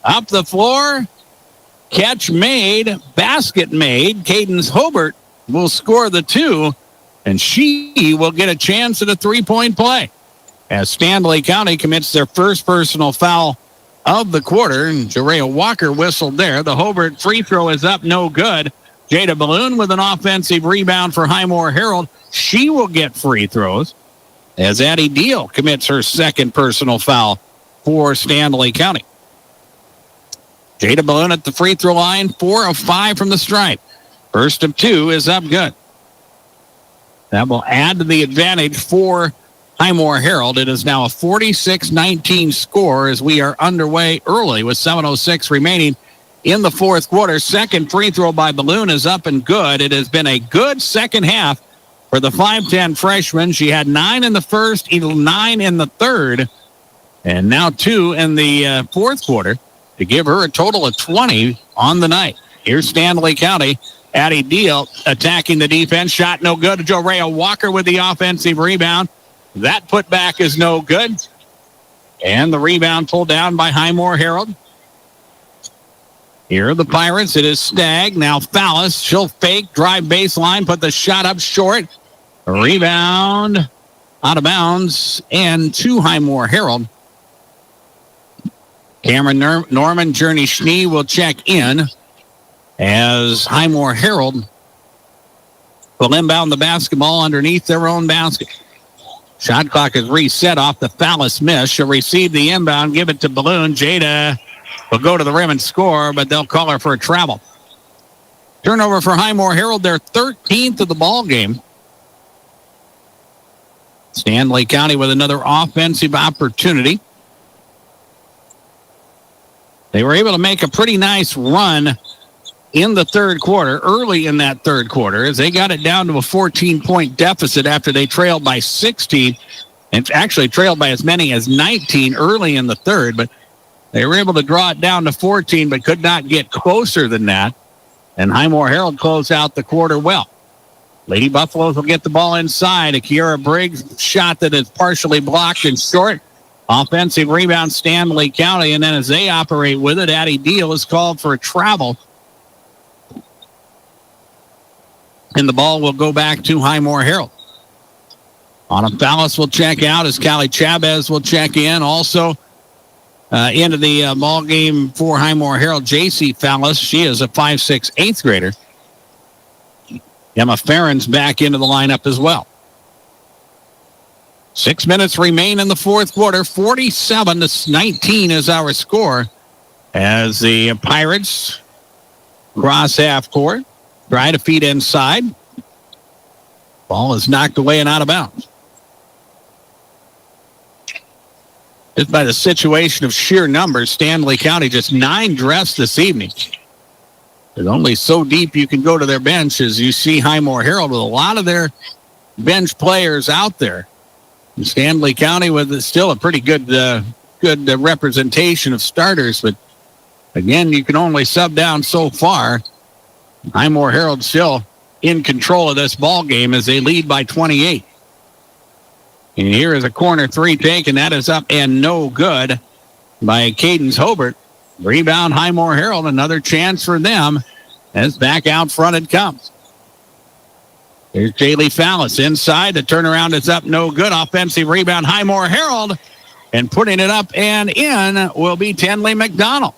[SPEAKER 19] up the floor. Catch made, basket made. Cadence Hobart will score the 2, and she will get a chance at a three-point play as Stanley County commits their first personal foul of the quarter. And Jerea Walker whistled there. The Hobart free throw is up, no good. Jada Balloon with an offensive rebound for Highmore-Harrold. She will get free throws as Addie Deal commits her second personal foul for Stanley County. Jada Balloon at the free throw line, 4 of 5 from the stripe. First of 2 is up good. That will add to the advantage for Highmore-Harrold. It is now a 46-19 score as we are underway early with 7:06 remaining in the fourth quarter. Second free throw by Balloon is up and good. It has been a good second half for the 5'10 freshman. She had 9 in the first, 9 in the third, and now 2 in the fourth quarter, to give her a total of 20 on the night. Here's Stanley County. Addie Deal attacking the defense. Shot no good. Jerea Walker with the offensive rebound. That putback is no good. And the rebound pulled down by Highmore-Harrold. Here are the Pirates. It is Stagg. Now Fallis. She'll fake, drive baseline, put the shot up short. Rebound out of bounds and to Highmore-Harrold. Cameron Norman, Journey Schnee will check in as Highmore-Harrold will inbound the basketball underneath their own basket. Shot clock is reset off the Fallis miss. She'll receive the inbound, give it to Balloon. Jada will go to the rim and score, but they'll call her for a travel. Turnover for Highmore-Harrold, their 13th of the ball game. Stanley County with another offensive opportunity. They were able to make a pretty nice run in the third quarter, early in that third quarter, as they got it down to a 14-point deficit after they trailed by 16, and actually trailed by as many as 19 early in the third, but they were able to draw it down to 14, but could not get closer than that, and Highmore-Harrold closed out the quarter well. Lady Buffaloes will get the ball inside. A Kiara Briggs shot that is partially blocked and short. Offensive rebound, Stanley County, and then as they operate with it, Addie Deal is called for a travel. And the ball will go back to Highmore-Harrold. Anna Fallis will check out as Callie Chavez will check in. Also into the ball game for Highmore-Harrold, J.C. Fallis. She is a 5'6", 8th grader. Emma Farron's back into the lineup as well. 6 minutes remain in the fourth quarter. 47-19 is our score as the Pirates cross half court. Try to feed inside. Ball is knocked away and out of bounds. Just by the situation of sheer numbers, Stanley County just 9 dressed this evening. There's only so deep you can go to their bench as you see Highmore-Harrold with a lot of their bench players out there. And Stanley County with still a pretty good representation of starters, but again, you can only sub down so far. Highmore-Harrold still in control of this ball game as they lead by 28. And here is a corner three taken. That is up and no good by Cadence Hobart. Rebound Highmore-Harrold. Another chance for them as back out front it comes. Here's Jaylee Fallis inside. The turnaround is up no good. Offensive rebound Highmore-Harrold. And putting it up and in will be Tenley McDonald.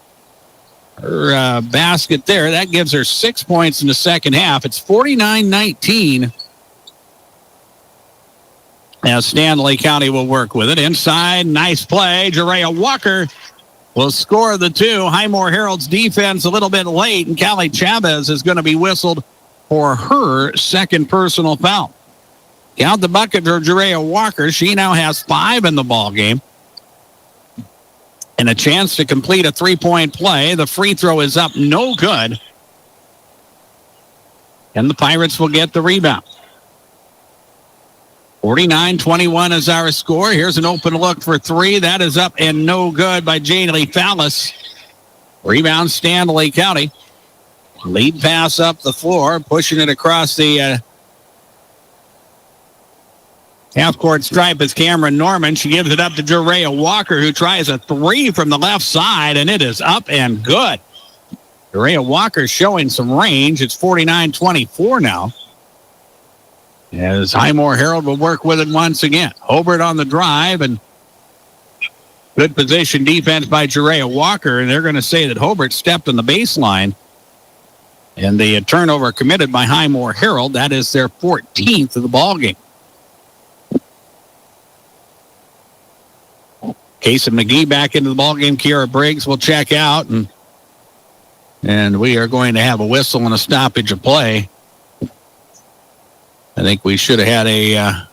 [SPEAKER 19] Her basket there. That gives her 6 points in the second half. It's 49-19. Now Stanley County will work with it. Inside, nice play. Jerea Walker will score the two. Highmore-Harrold's defense a little bit late, and Callie Chavez is going to be whistled for her second personal foul. Count the bucket for Jerea Walker. She now has 5 in the ball game. And a chance to complete a three-point play. The free throw is up, no good. And the Pirates will get the rebound. 49-21 is our score. Here's an open look for three. That is up and no good by Jaylee Fallis. Rebound Stanley County. Lead pass up the floor, pushing it across the half-court stripe is Cameron Norman. She gives it up to Jerea Walker, who tries a three from the left side, and it is up and good. Jerea Walker showing some range. It's 49-24 now. As Highmore-Harrold will work with it once again. Hobart on the drive, and good position defense by Jerea Walker, and they're going to say that Hobart stepped on the baseline. And the turnover committed by Highmore-Harrold. That is their 14th of the ballgame. Casey McGee back into the ballgame. Kiara Briggs will check out, and we are going to have a whistle and a stoppage of play. I think we should have had a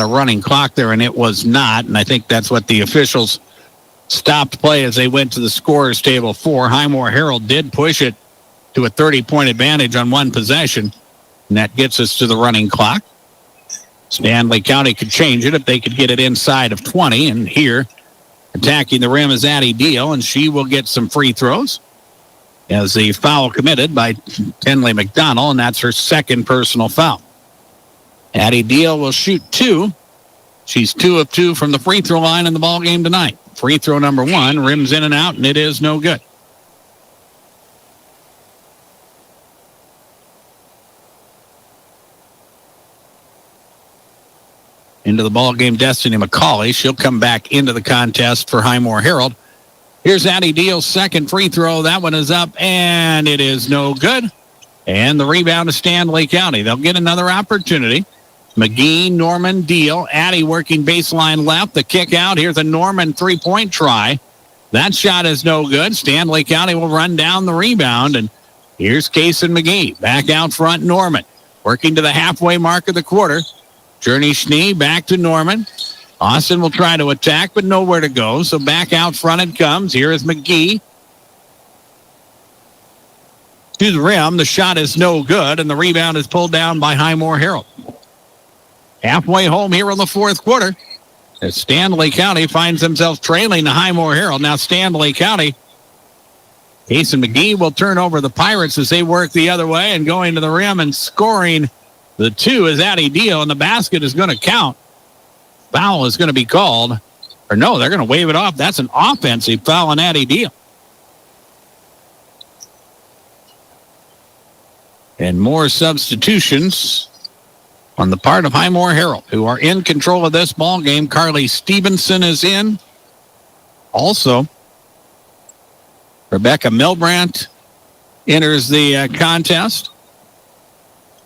[SPEAKER 19] running clock there, and it was not. And I think that's what the officials stopped play as they went to the scorer's table for. Highmore-Harrold did push it to a 30-point advantage on one possession, and that gets us to the running clock. Stanley County could change it if they could get it inside of 20, and here attacking the rim is Addie Deal, and she will get some free throws as the foul committed by Tenley McDonald, and that's her second personal foul. Addie Deal will shoot 2. She's 2 of 2 from the free throw line in the ball game tonight. Free throw number 1, rims in and out, and it is no good. Into the ball game, Destiny McCauley. She'll come back into the contest for Highmore-Harrold. Here's Addie Deal's second free throw. That one is up, and it is no good. And the rebound to Stanley County. They'll get another opportunity. McGee, Norman, Deal. Addie working baseline left. The kick out. Here's a Norman three-point try. That shot is no good. Stanley County will run down the rebound. And here's Case and McGee. Back out front, Norman. Working to the halfway mark of the quarter. Journey Schnee back to Norman. Austin will try to attack, but nowhere to go. So back out front it comes. Here is McGee. To the rim. The shot is no good, and the rebound is pulled down by Highmore-Harrold. Halfway home here in the fourth quarter, as Stanley County finds themselves trailing to Highmore-Harrold. Now Stanley County, Case and McGee will turn over the Pirates as they work the other way, and going to the rim and scoring the two is Addie Deal, and the basket is going to count. Foul is going to be called. Or no, they're going to wave it off. That's an offensive foul on Addie Deal. And more substitutions on the part of Highmore-Harrold, who are in control of this ball game. Carly Stevenson is in. Also, Rebecca Milbrandt enters the contest.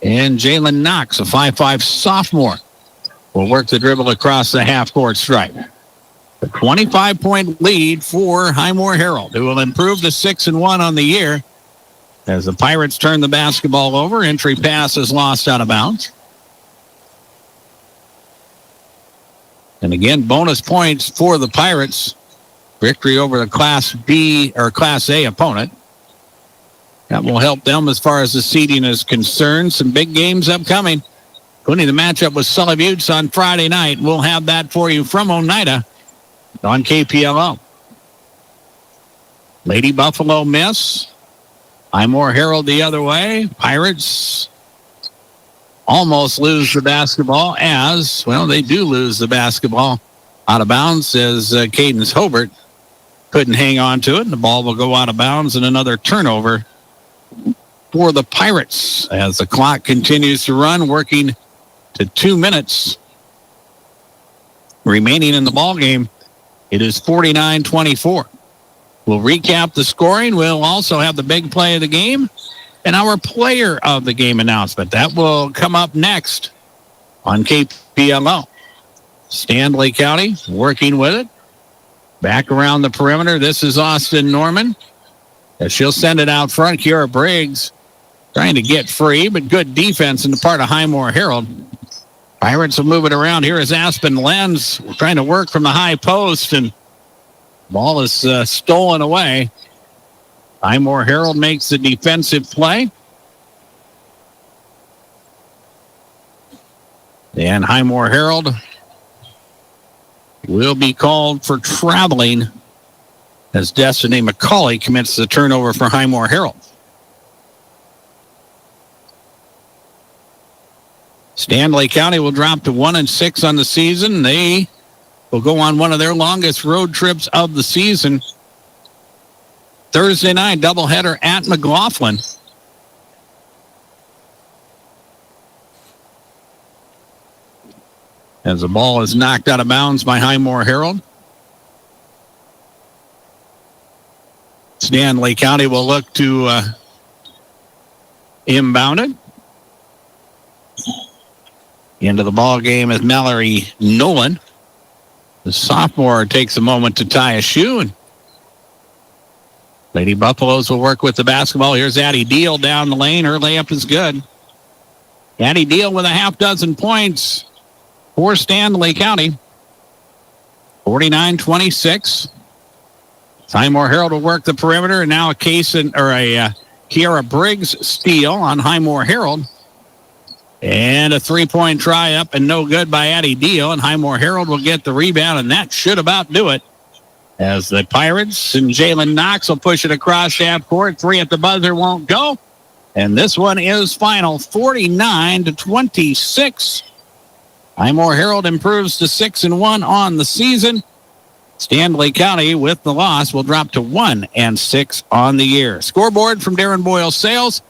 [SPEAKER 19] And Jalen Knox, a 5'5 sophomore, will work the dribble across the half-court stripe. A 25-point lead for Highmore-Harrold, who will improve to 6-1 on the year. As the Pirates turn the basketball over, entry pass is lost out of bounds. And again, bonus points for the Pirates. Victory over the Class B or Class A opponent. That will help them as far as the seeding is concerned. Some big games upcoming, including the matchup with Sully Buttes on Friday night. We'll have that for you from Oneida on KPLO. Lady Buffalo miss. Highmore-Harrold the other way. Pirates almost lose the basketball as, well, they do lose the basketball out of bounds as Cadence Hobart couldn't hang on to it. And the ball will go out of bounds and another turnover for the Pirates as the clock continues to run, working to 2 minutes remaining in the ball game. It is 49-24. We'll recap the scoring. We'll also have the big play of the game and our player of the game announcement. That will come up next on KPLO. Stanley County working with it. Back around the perimeter. This is Austin Norman. As she'll send it out front. Kiara Briggs trying to get free, but good defense in the part of Highmore-Harrold. Pirates will move it around. Here is Aspen Lenz trying to work from the high post, and ball is stolen away. Highmore-Harrold makes the defensive play. And Highmore-Harrold will be called for traveling as Destiny McCauley commits the turnover for Highmore-Harrold. Stanley County will drop to 1-6 on the season. They will go on one of their longest road trips of the season. Thursday night, doubleheader at McLaughlin. As the ball is knocked out of bounds by Highmore-Harrold. Stanley County will look to inbound it. Into the ball game is Mallory Nolan. The sophomore takes a moment to tie a shoe, and Lady Buffaloes will work with the basketball. Here's Addie Deal down the lane. Her layup is good. Addie Deal with a half dozen points for Stanley County. 49-26. Highmore-Harrold will work the perimeter, and now a Kiara Briggs steal on Highmore-Harrold. And a three-point try up and no good by Addie Deal, and Highmore-Harrold will get the rebound, and that should about do it. As the Pirates and Jalen Knox will push it across half court. Three at the buzzer won't go. And this one is final, 49-26. Highmore-Harrold improves to 6-1 on the season. Stanley County, with the loss, will drop to 1-6 on the year. Scoreboard from Darren Boyle Sales.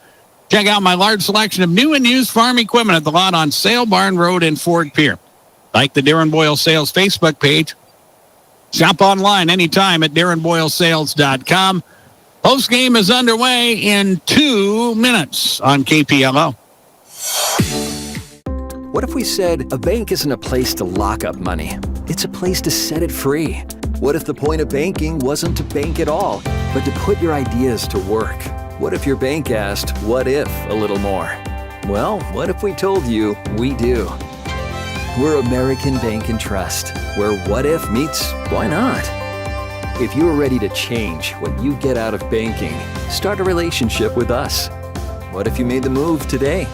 [SPEAKER 19] Check out my large selection of new and used farm equipment at the lot on Sale Barn Road in Fort Pierre. Like the Darren Boyle Sales Facebook page. Shop online anytime at DarrenBoyleSales.com. Post game is underway in 2 minutes on KPLO.
[SPEAKER 14] What if we said a bank isn't a place to lock up money? It's a place to set it free. What if the point of banking wasn't to bank at all, but to put your ideas to work? What if your bank asked, what if, a little more? Well, what if we told you we do? We're American Bank and Trust, where what if meets why not? If you're ready to change what you get out of banking, start a relationship with us. What if you made the move today?